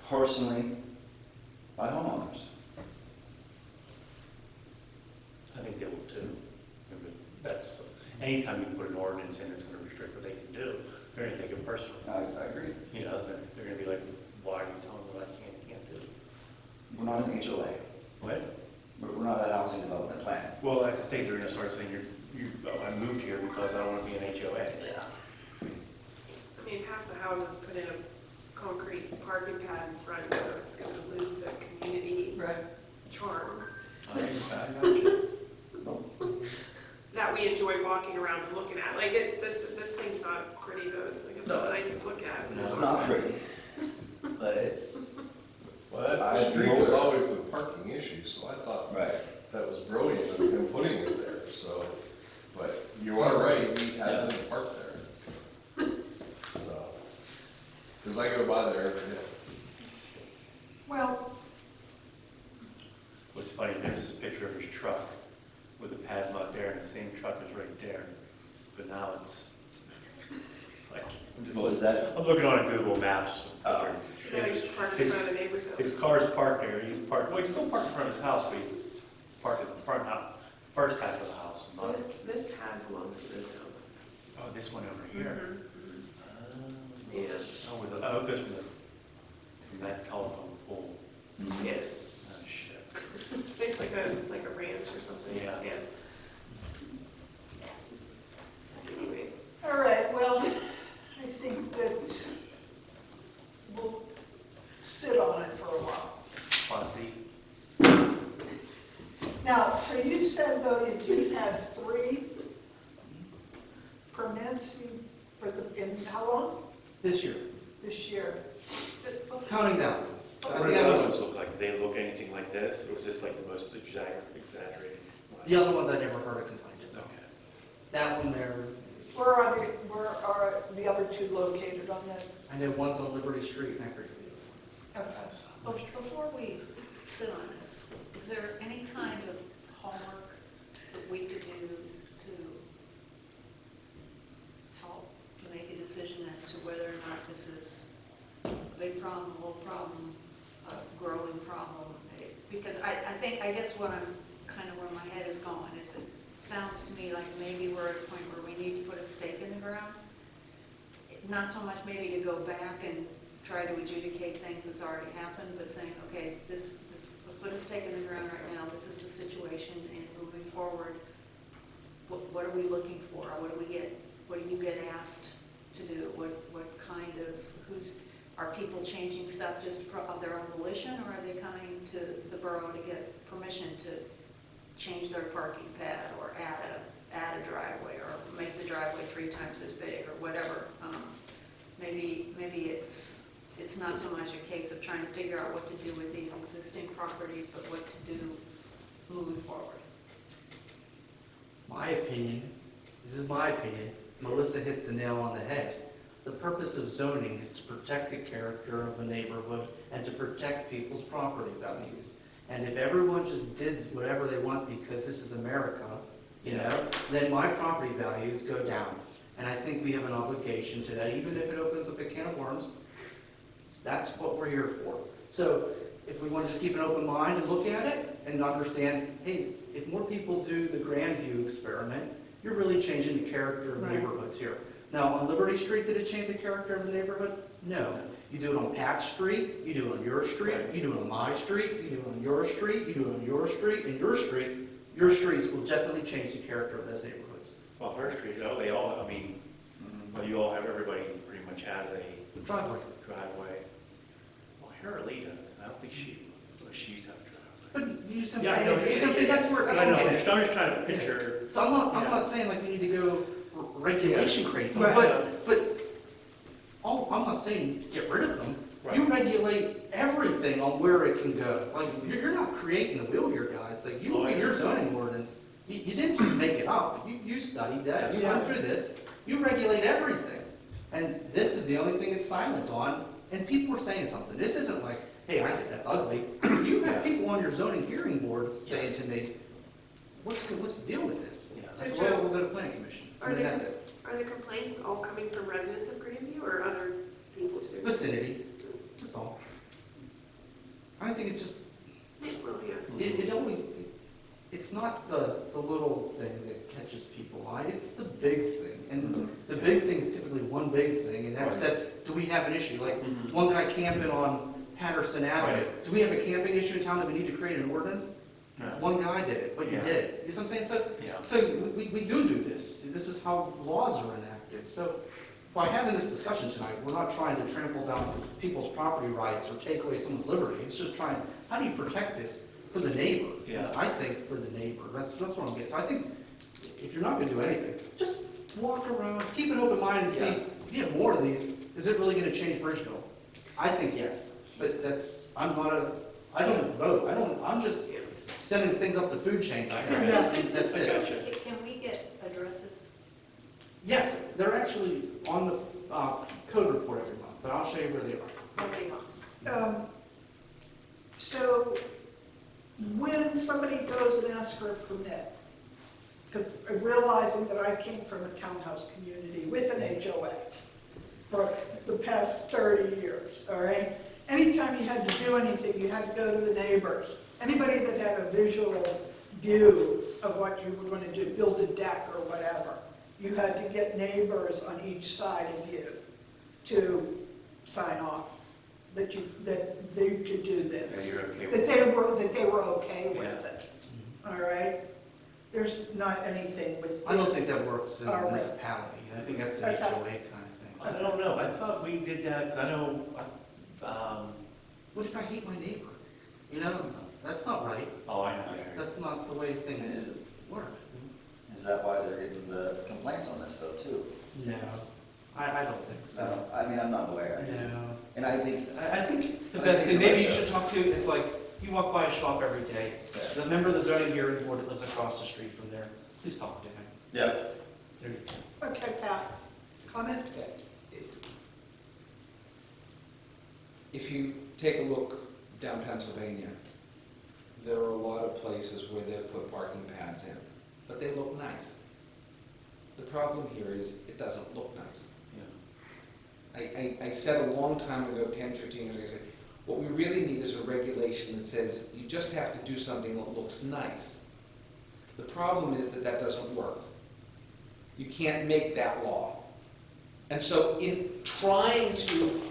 personally by homeowners. I think they will too. But that's, anytime you put an ordinance in, it's gonna restrict what they can do. They're gonna take it personally. I agree. You know, they're gonna be like, why are you telling me what I can and can't do? We're not an HOA. What? We're not a housing development plan. Well, that's the thing, they're gonna start saying, I moved here because I don't wanna be an HOA. Yeah. I mean, half the houses put in a concrete parking pad in front, so it's gonna lose the community Right. charm I got you. that we enjoy walking around and looking at. Like, this thing's not pretty to, like, it's not No. nice to look at. It's not pretty, but it's, Well, that I agree street was with it. always a parking issue, so I thought right. that was brilliant of him putting it there, so. But you are right, he hasn't parked there. So, cause I go by there every day. Well, What's funny, there's this picture of his truck with the pads not there, and the same truck is right there. But now it's like, What is that? I'm looking on Google Maps. Oh. You know, he's parked in front of the neighbor's house. His car's parked there, he's parked, well, he's still parked in front of his house, but he's parked in the front house, first half of the house, not, This tab belongs to this house. oh, this one over here. Yeah, Oh, with the, oh, it goes from that telephone pole. yeah. Oh, shit. It's like a ranch or something. Yeah. Anyway, all right, well, I think that we'll sit on it for a while. Fonzie. Now, so you've said though that you've had 3 permits for in how long? This year, This year? counting that one. What do the other ones look like? Do they look anything like this, or was this like the most exaggerated one? The other ones I never heard a complaint about. Okay. That one there, Where are the other 2 located on that? I know one's on Liberty Street and I forget the other ones. Okay. Well, before we sit on this, is there any kind of homework that we could do to help make a decision as to whether or not this is a big problem, a little problem, a growing problem? Because I guess what I'm kind of where my head is going is it sounds to me like maybe we're at a point where we need to put a stake in the ground. Not so much maybe to go back and try to adjudicate things that's already happened, but saying, okay, this put a stake in the ground right now, this is the situation, and moving forward, what are we looking for? What do you get asked to do? What kind of, are people changing stuff just of their own volition, or are they coming to the borough to get permission to change their parking pad, or add a driveway, or make the driveway 3 times as big, or whatever? Maybe it's not so much a case of trying to figure out what to do with these existing properties, but what to do moving forward. My opinion, this is my opinion, Melissa hit the nail on the head. The purpose of zoning is to protect the character of a neighborhood and to protect people's property values. And if everyone just did whatever they want because this is America, then my property values go down. And I think we have an obligation to that, even if it opens up a can of worms. That's what we're here for. So if we want to just keep an open mind and look at it and understand, hey, if more people do the Grandview experiment, you're really changing the character of neighborhoods here. Now, on Liberty Street, did it change the character of the neighborhood? No. You do it on Patch Street, you do it on your street, you do it on my street, you do it on your street, you do it on your street, and your street. Your streets will definitely change the character of those neighborhoods. Well, her street, they all, I mean, well, you all have, everybody pretty much has a Driveway. driveway. Well, Harley doesn't, I don't think she used to have a driveway. But you Yeah, I know what you're saying. that's where, that's I know, what I'm I'm getting just trying to picture. So I'm not saying like we need to go regulation crazy, Right. but I'm not saying get rid of them. Right. You regulate everything on where it can go. Like, you're not creating the wheel here, guys. Like, you look at your zoning ordinance, you didn't just make it up. You studied that, you went through this. You regulate everything. And this is the only thing it's silent on, and people are saying something. This isn't like, hey, I think that's ugly. You have people on your zoning hearing board saying to me, what's the deal with this? Yeah. So I said, Joe, well, we'll go to planning commission. Are And they- that's it. Are the complaints all coming from residents of Grandview or other people too? Vicinity, that's all. I think it's just, Yeah, well, yes. it always, it's not the little thing that catches people eye, it's the big thing. And the big thing is typically one big thing, and that sets, do we have an issue? Like, one guy camping on Patterson Avenue. Right. Do we have a camping issue in town that we need to create an ordinance? No. One guy did it, but you Yeah. did it. You know what I'm saying? Yeah. So we do this. This is how laws are enacted. So by having this discussion tonight, we're not trying to trample down people's property rights or take away someone's liberty. It's just trying, how do you protect this for the neighbor? Yeah. I think for the neighbor, that's what I'm getting. So I think if you're not gonna do anything, just walk around, keep an open mind and see, if you get more of these, is it really gonna change Bridgeville? I think yes, but I don't vote, I'm just sending things up the food chain. That's it. Can we get addresses? Yes, they're actually on the code report every month, but I'll show you where they are. Okay, awesome. So when somebody goes and asks for a permit, because realizing that I came from a townhouse community with an HOA for the past 30 years, all right? Anytime you had to do anything, you had to go to the neighbors. Anybody that had a visual view of what you were going to do, build a deck or whatever, you had to get neighbors on each side of you to sign off that they could do this. Yeah, you're okay with That they were okay with Yeah. it, all right? There's not anything with. I don't think that works in a All right. municipality. I think that's an Okay. HOA kind of I thing. don't know, I thought we did that, because I know, What if I hate my neighbor? You know, that's not right. oh, I know. That's not the way things work. Is that why they're getting the complaints on this though, too? No, I don't think so. So, I mean, I'm not aware, I just, No. and I think, I think the I best think thing you're maybe you right, should talk to is like, you walk by a shop every day. Yeah. The member of the zoning hearing board that lives across the street from there, please talk to him. yeah, There you go. Okay, Pat, comment? If you take a look down Pennsylvania, there are a lot of places where they've put parking pads in, but they look nice. The problem here is it doesn't look nice. I said a long time ago, 10, 15 years ago, I said, what we really need is a regulation that says you just have to do something that looks nice. The problem is that that doesn't work. You can't make that law. And so in trying to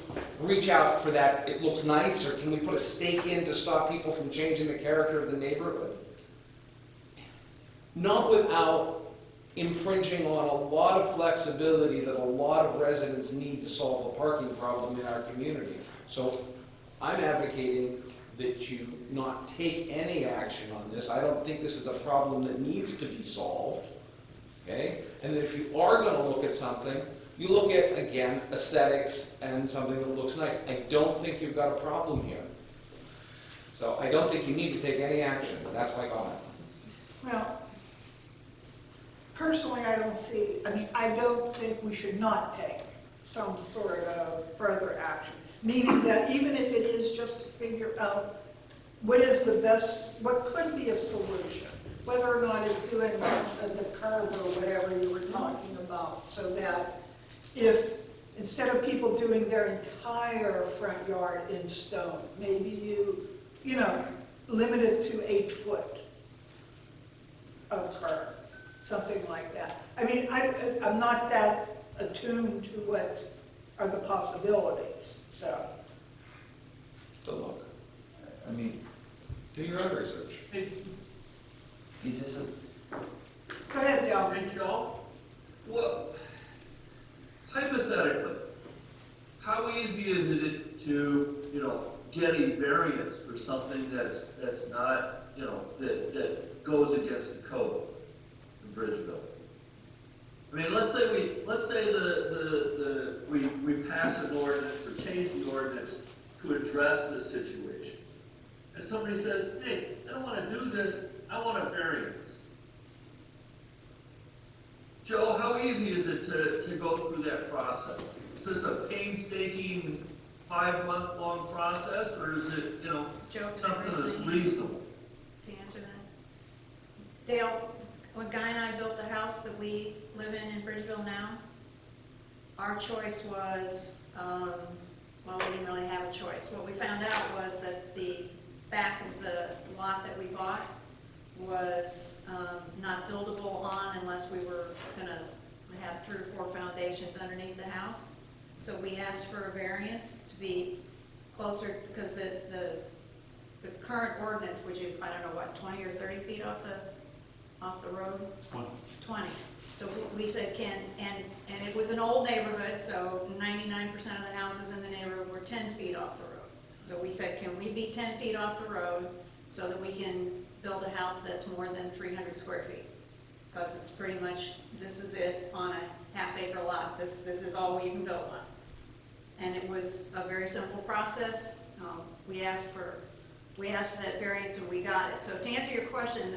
reach out for that, it looks nice, or can we put a stake in to stop people from changing the character of the neighborhood? Not without infringing on a lot of flexibility that a lot of residents need to solve the parking problem in our community. So I'm advocating that you not take any action on this. I don't think this is a problem that needs to be solved, okay? And that if you are gonna look at something, you look at, again, aesthetics and something that looks nice. I don't think you've got a problem here. So I don't think you need to take any action. That's my comment. Well, personally, I don't think we should not take some sort of further action. Meaning that even if it is just to figure out what is the best, what could be a solution, whether or not it's doing the curb or whatever you were talking about, so that if, instead of people doing their entire front yard in stone, maybe you know, limit it to 8 foot of curb, something like that. I mean, I'm not that attuned to what are the possibilities, so. So look, I mean, do your own research. is this Go ahead, Dale. Hey, Joe, well, hypothetically, how easy is it to, get a variance for something that's not, that goes against the code in Bridgeville? I mean, let's say we pass an ordinance or change the ordinance to address this situation. And somebody says, hey, I don't want to do this, I want a variance. Joe, how easy is it to go through that process? Is this a painstaking 5-month-long process, or is it, Joe, something that's reasoning reasonable? to answer that? Dale, when Guy and I built the house that we live in Bridgeville now, our choice was, we didn't really have a choice. What we found out was that the back of the lot that we bought was not buildable on unless we were gonna have 3 or 4 foundations underneath the house. So we asked for a variance to be closer, because the current ordinance, which is, I don't know what, 20 or 30 feet off the off the road? 20. So we said and it was an old neighborhood, so 99% of the houses in the neighborhood were 10 feet off the road. So we said, can we be 10 feet off the road so that we can build a house that's more than 300 square feet? Because it's pretty much, this is it on a half-acre lot. This is all you can build on. And it was a very simple process. We asked for that variance and we got it. So to answer your question,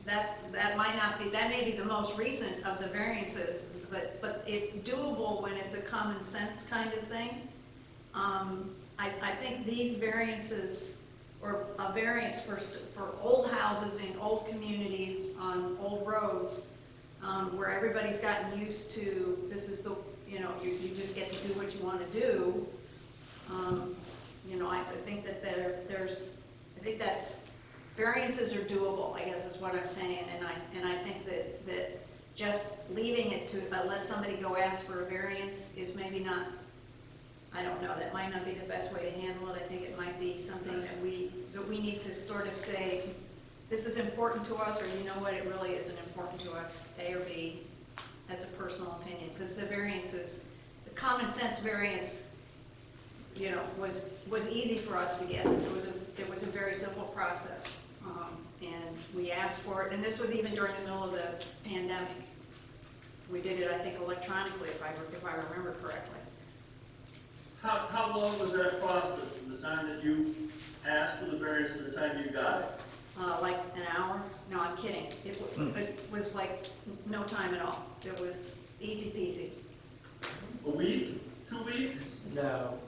that might not be, that may be the most recent of the variances, but it's doable when it's a common sense kind of thing. I think these variances, or a variance for old houses in old communities on old roads, where everybody's gotten used to, this is the, you just get to do what you want to do. I think that I think that's, variances are doable, I guess is what I'm saying, and I think that just leaving it to, let somebody go ask for a variance is maybe not, I don't know, that might not be the best way to handle it. I think it might be something that we need to sort of say, this is important to us, or you know what, it really isn't important to us, A or B. That's a personal opinion, because the variances, the common sense variance, was easy for us to get. It was a very simple process, and we asked for it, and this was even during the middle of the pandemic. We did it, I think, electronically, if I remember correctly. How long was that process from the time that you asked for the variance to the time you got it? Like an hour? No, I'm kidding. It was like no time at all. It was easy peasy. A week? 2 weeks? No,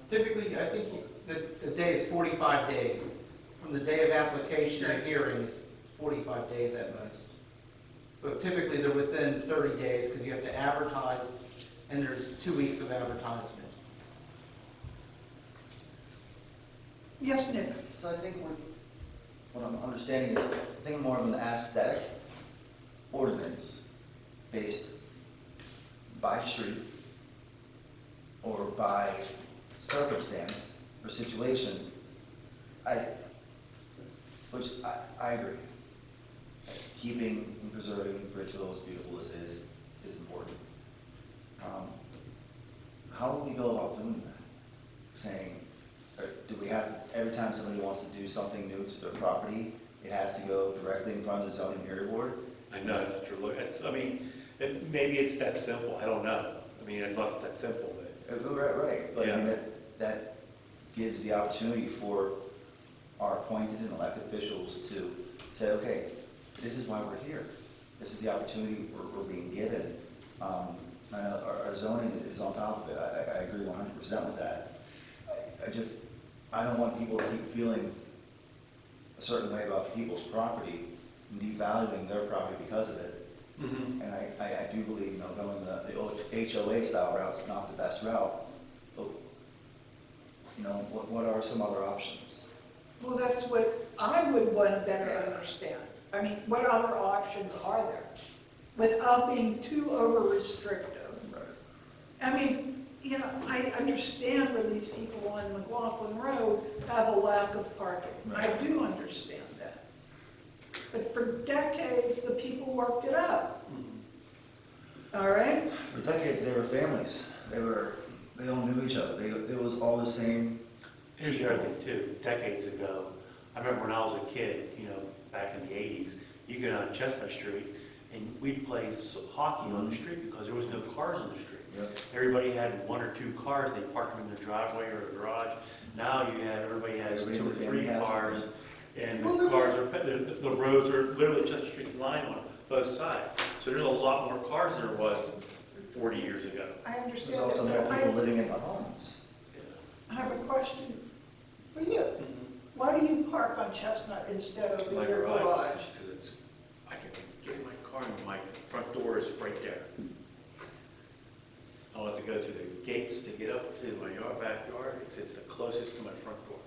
typically, I think the day is 45 days. From the day of application to hearing is 45 days at most. But typically, they're within 30 days because you have to advertise, and there's 2 weeks of advertisement. Yes, Nick? So I think what I'm understanding is, I think more of an aesthetic ordinance based by street or by circumstance or situation. Which I agree. Keeping and preserving Bridgeville as beautiful as it is important. How will we go about doing that? Saying, do we have to, every time somebody wants to do something new to their property, it has to go directly in front of the zoning hearing board? I know that's what you're looking at. I mean, maybe it's that simple. I don't know. I mean, it's not that simple, but. Right. But I mean, Yeah. that gives the opportunity for our appointed and elected officials to say, okay, this is why we're here. This is the opportunity we're being given. I know our zoning is on top of it. I agree 100% with that. I don't want people to keep feeling a certain way about people's property and devaluing their property because of it. Mm-hmm. And I do believe, going the HOA style route's not the best route, but, what are some other options? Well, that's what I would want to better understand. I mean, what other options are there without being too over-restrictive? I mean, I understand where these people on McLaughlin Road have a lack of parking. I do understand that. But for decades, the people worked it out. All right? For decades, they were families. They all knew each other. It was all the same. Here's the other thing too, decades ago, I remember when I was a kid, back in the 80s, you go down Chestnut Street and we'd play hockey on the street because there was no cars on the street. Yep. Everybody had 1 or 2 cars, they parked them in their driveway or the garage. Now everybody has 2 or 3 cars, and the cars the roads are literally Chestnut Street's line on both sides. So there's a lot more cars than there was 40 years ago. I There's understand also more that. people living in the homes. I have a question for you. Mm-hmm. Why do you park on Chestnut instead of in My your garage? because I can get in my car and my front door is right there. I don't have to go through the gates to get up to my backyard. It's the closest to my front door.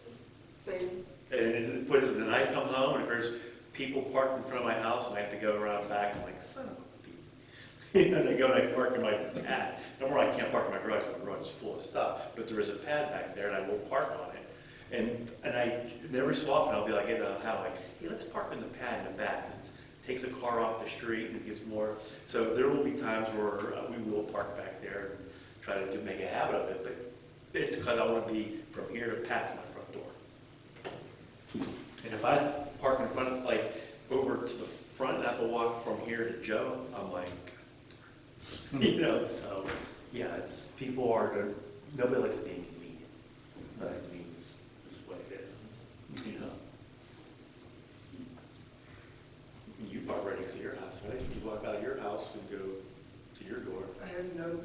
Just saying. And when I come home and if there's people parked in front of my house and I have to go around back, I'm like, son of a beat. And I go and I park in my pad. Number one, I can't park in my garage because my garage is full of stuff, but there is a pad back there and I will park on it. And I, every so often I'll be like, hey, let's park in the pad in the back. takes a car off the street and it gets more, so there will be times where we will park back there and try to make a habit of it, but it's because I want to be from here to Pat to my front door. And if I park in front, like, over to the front and I have to walk from here to Joe, I'm like, you know, so, yeah, it's, people are, nobody likes being convenient. Right. Convenience is what it is, you know. You park right next to your house, right? You walk out of your house and go to your door. I have no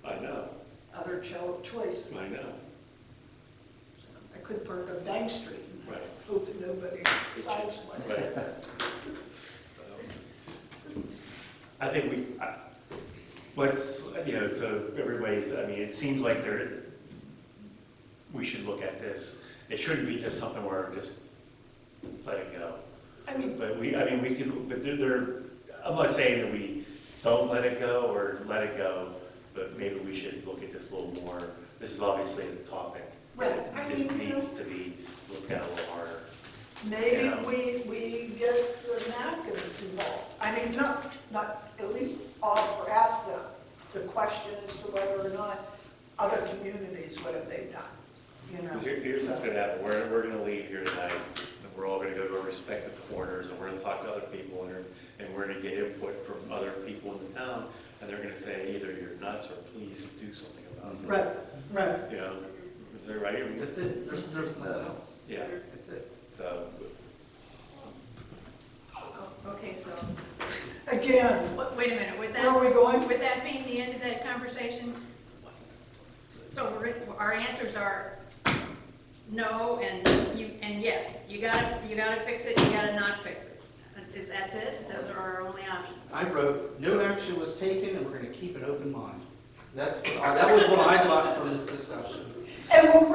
I know, other choice. I know. I could park on Bank Street and Right. hope that nobody sideswipes. Right. I think let's, you know, to everybody's, I mean, it seems like we should look at this. It shouldn't be just something where just let it go. I mean, But we can, but I'm not saying that we don't let it go or let it go, but maybe we should look at this a little more. This is obviously a topic. Right, I This mean, you needs to be looked at a little harder. maybe Yeah. we get the napkins involved. I mean, not, at least offer, ask them the question as to whether or not other communities, what have they done, you know? Because here's what's gonna happen, we're gonna leave here tonight, and we're all gonna go to our respective corners, and we're gonna talk to other people, and we're gonna get input from other people in the town, and they're gonna say, either you're nuts, or please do something about this. Right. You know, is that right? I mean, That's it, there's nothing else. Yeah, That's it. so, Okay, so, Again, wait a minute, with where are we that, going? with that being the end of that conversation, so our answers are no and yes. You gotta fix it, you gotta not fix it. That's it, those are our only options. I wrote, no action was taken and we're gonna keep an open mind. That was what I got from this discussion. And we'll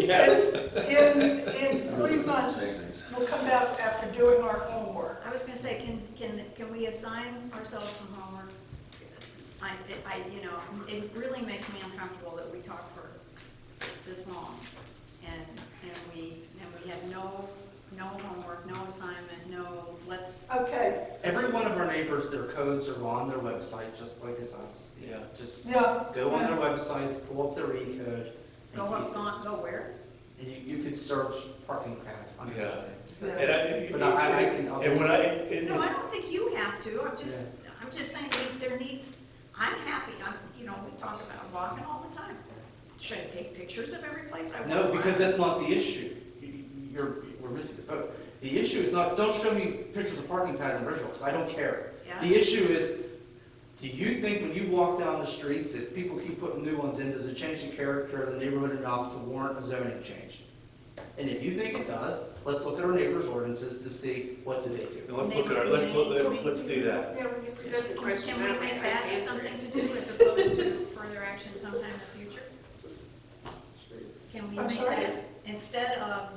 Yes. in 3 months, we'll come back after doing our homework. I was gonna say, can we assign ourselves some homework? You know, it really makes me uncomfortable that we talk for this long, and we have no homework, no assignment, let's, Okay, Every one of our neighbors, their codes are on their website, just like as us. yeah. Just yeah. go on their websites, pull up their E-code. go where? And you can search parking pad on your Yeah. site. Yeah. But I can. And when No, I don't think you have to, I'm just saying there needs, I'm happy, you know, we talk about walking all the time. Should I take pictures of every place I walk? No, because that's not the issue. We're missing the boat. The issue is not, don't show me pictures of parking pads in Bridgeville, because I don't care. Yeah. The issue is, do you think when you walk down the streets, if people keep putting new ones in, does it change the character of the neighborhood enough to warrant a zoning change? And if you think it does, let's look at our neighbors' ordinances to see what do they do. And let's look at our, let's do that. Yeah, when you present the question. Can we I make can that answer something it. to do as opposed to further action sometime in the future? Can we I'm make sorry? that, instead of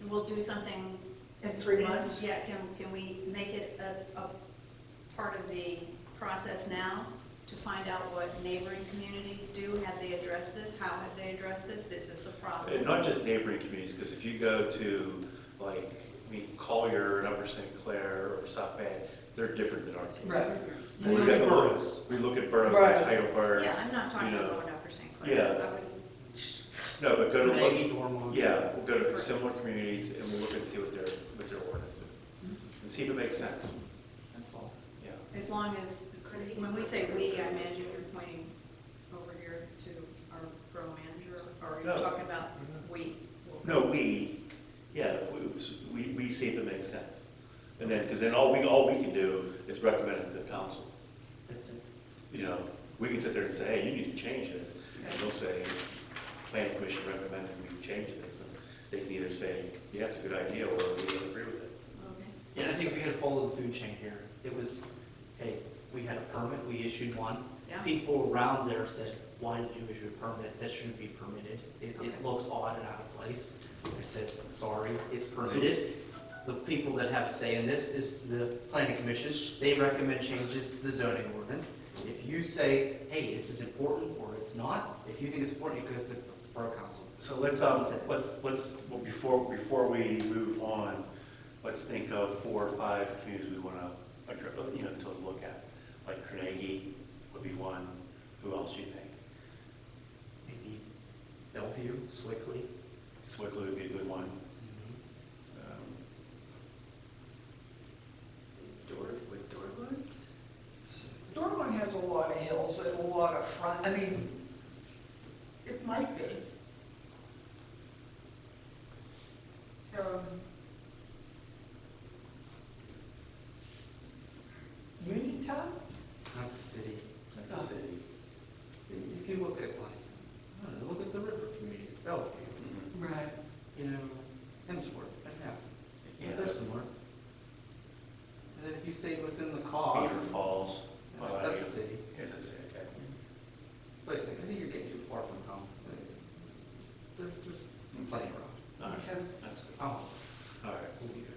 we'll do something. In 3 months? Yeah, can we make it a part of the process now to find out what neighboring communities do? Have they addressed this? How have they addressed this? Is this a problem? And not just neighboring communities, because if you go to, like, Collier and Upper St. Clair or South Bend, they're different than our communities. You We look look at at boroughs. We look at boroughs Right. like Heidelberg. Yeah, I'm not talking you know, about Upper St. Clair. yeah. I would- No, but go to, Maggie Dormont. yeah, we'll go to similar communities and we'll look and see what their ordinance is. And see if it makes sense, That's all. yeah. As long as, when we say we, I imagine you're pointing over here to our borough manager, or are you No. talking about we? No, if we see if it makes sense. And then, because then all we can do is recommend it to the council. That's it. You know, we can sit there and say, hey, you need to change this. And they'll say, planning commission recommended we change this. And they can either say, yeah, it's a good idea, or we don't agree with it. Okay. Yeah, I think we had to follow the food chain here. It was, hey, we had a permit, we issued one. Yeah. People around there said, why did you issue a permit? That shouldn't be permitted. Okay. It looks odd and out of place. I said, sorry, it's permitted. The people that have a say in this is the planning commission. They recommend changes to the zoning ordinance. If you say, hey, this is important, or it's not, if you think it's important, it goes to the borough council. So let's well, before we move on, let's think of 4 or 5 communities we want to, to look at. Like Carnegie would be one. Who else do you think? Maybe Bellevue, Slickley. Swickler would be a good one. Would Dorwood? Dortmund has a lot of hills and a lot of front, I mean, it might be. Uniontown? That's a city. That's a city. If you look at like, I don't know, look at the river communities, Bellevue, Right. you know, Hemsworth, yeah. Yeah. They're similar. And then if you stay within the cog. Beaver Falls. Well, That's a city. It's a city, okay. But I think you're getting too far from home. There's plenty around. All right, Okay. that's good. Oh, All right. we'll be there.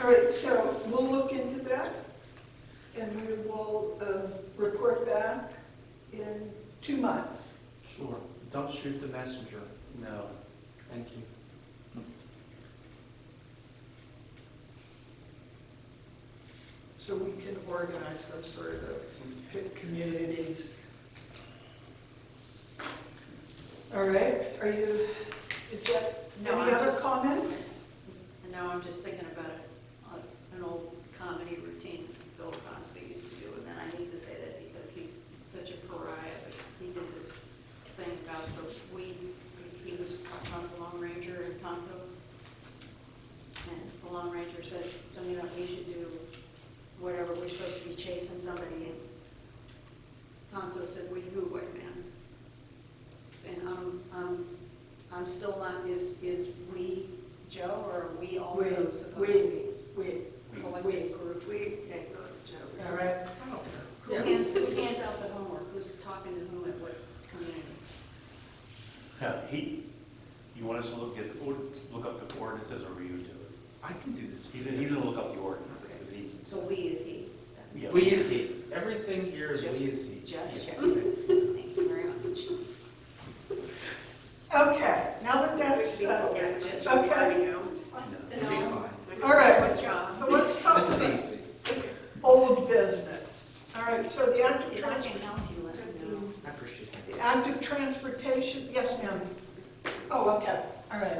All right, so we'll look into that, and we will report back in 2 months. Sure. Don't shoot the messenger. No. Thank you. So we can organize some sort of communities. All right, is that, No, any I'm other just- comments? And now I'm just thinking about an old comedy routine Bill Cosby used to do, and then I need to say that because he's such a pariah, but he did this thing about the weed, he was talking about the Lone Ranger and Tonto, and the Lone Ranger said, so we should do whatever, we're supposed to be chasing somebody, and Tonto said, we who, white man? And I'm still not, is we Joe, or are we also supposed to be? Collective group, okay, Joe. All right, Who hands out the homework, who's talking to whom at what community? Yeah, you want us to look up the ordinances, or will you do it? I can do this. He's gonna look up the ordinances, because he's. So we is he? Yeah. We is he. Everything here is we is he. Just checking. Thank you very much. okay, now that that's, Yeah, just. okay. You know, it's fun to It'll be know. fine. All right. Good job. So let's talk This about is easy. old business. All right, so the active If I can transportation. help you, let us know. I appreciate it. The active transportation, yes, ma'am. Oh, okay, all right.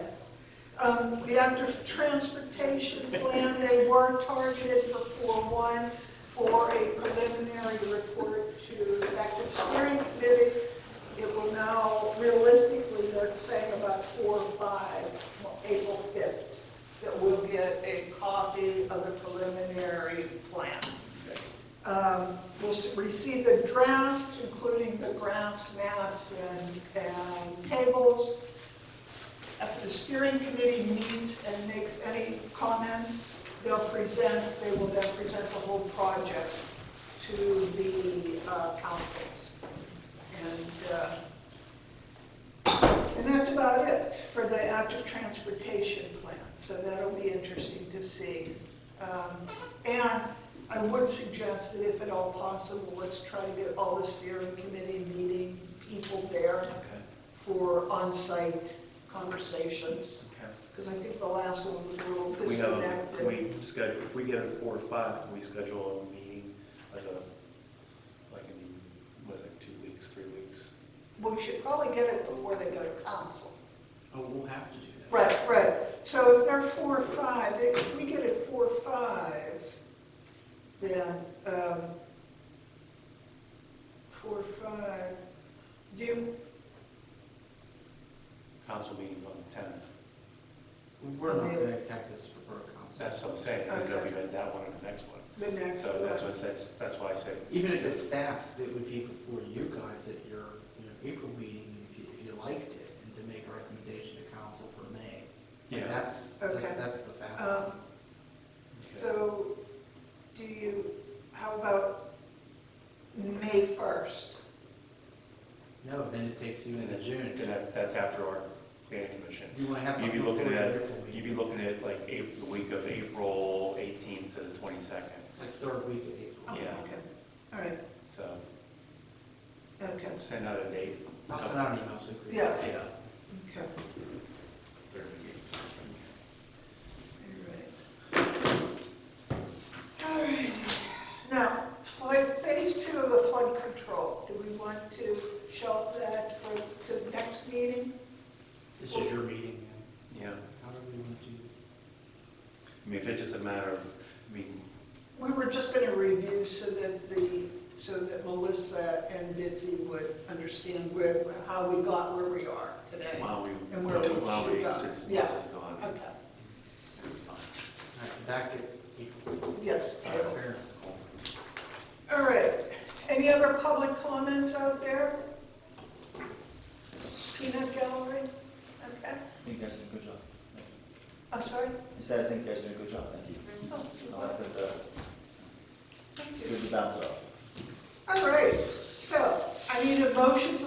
The active transportation plan, they were targeted for 4/1 for a preliminary report to the active steering committee. It will now, realistically, they're saying about 4 or 5, well, April 5th, that we'll get a copy of the preliminary plan. We'll receive the draft, including the graphs, maps, and tables. After the steering committee meets and makes any comments, they will then present the whole project to the council. And that's about it for the active transportation plan. So that'll be interesting to see. And I would suggest that if at all possible, let's try to get all the steering committee meeting people there Okay, for on-site conversations. okay. Because I think the last one was a little Can disconnected. we schedule, if we get a 4 or 5, can we schedule a meeting, like in, what is it, 2 weeks, 3 weeks? We should probably get it before they go to council. Oh, we'll have to do that. Right, right. So if they're 4 or 5, if we get it 4 or 5, then 4 or 5, Council meeting's on the 10th. We're not going to attack this for borough council. That's what I'm saying, we're gonna be that one and the next one. the next So that's one. what, that's why I said. Even if it's fast, it would be before you guys at your, April meeting, if you liked it, and to make a recommendation to council for May. Like, Yeah. That's Okay. the fast. Um, So how about May 1st? No, then it takes you And into it's, June. that's after our planning commission. Do you want to have You'd be something looking before at, your April you'd meeting? be looking at like the week of April 18th to the 22nd, Like third week of April. Oh, Yeah. okay. All right, so okay, send out a date. I'll send out an email so you can. Yeah. Yeah. okay. Third week. we want to shelve that to the next meeting? This is your meeting, Yeah, how do we want to do this? I mean, if it's just a matter of, I mean, We were just gonna review so that Melissa and Bitsy would understand how we got where we are today. while And where we should go. since Yeah. Melissa's gone, Okay, it's fine. All right, back to, yes. all right, fair, cool. All right, any other public comments out there? Peanut gallery? Okay, I think you guys did a good job. Thank you. I'm sorry? I said, I think you guys did a good job, thank you. Oh, I like that, thank you. good to bounce it off. All right, so I need a motion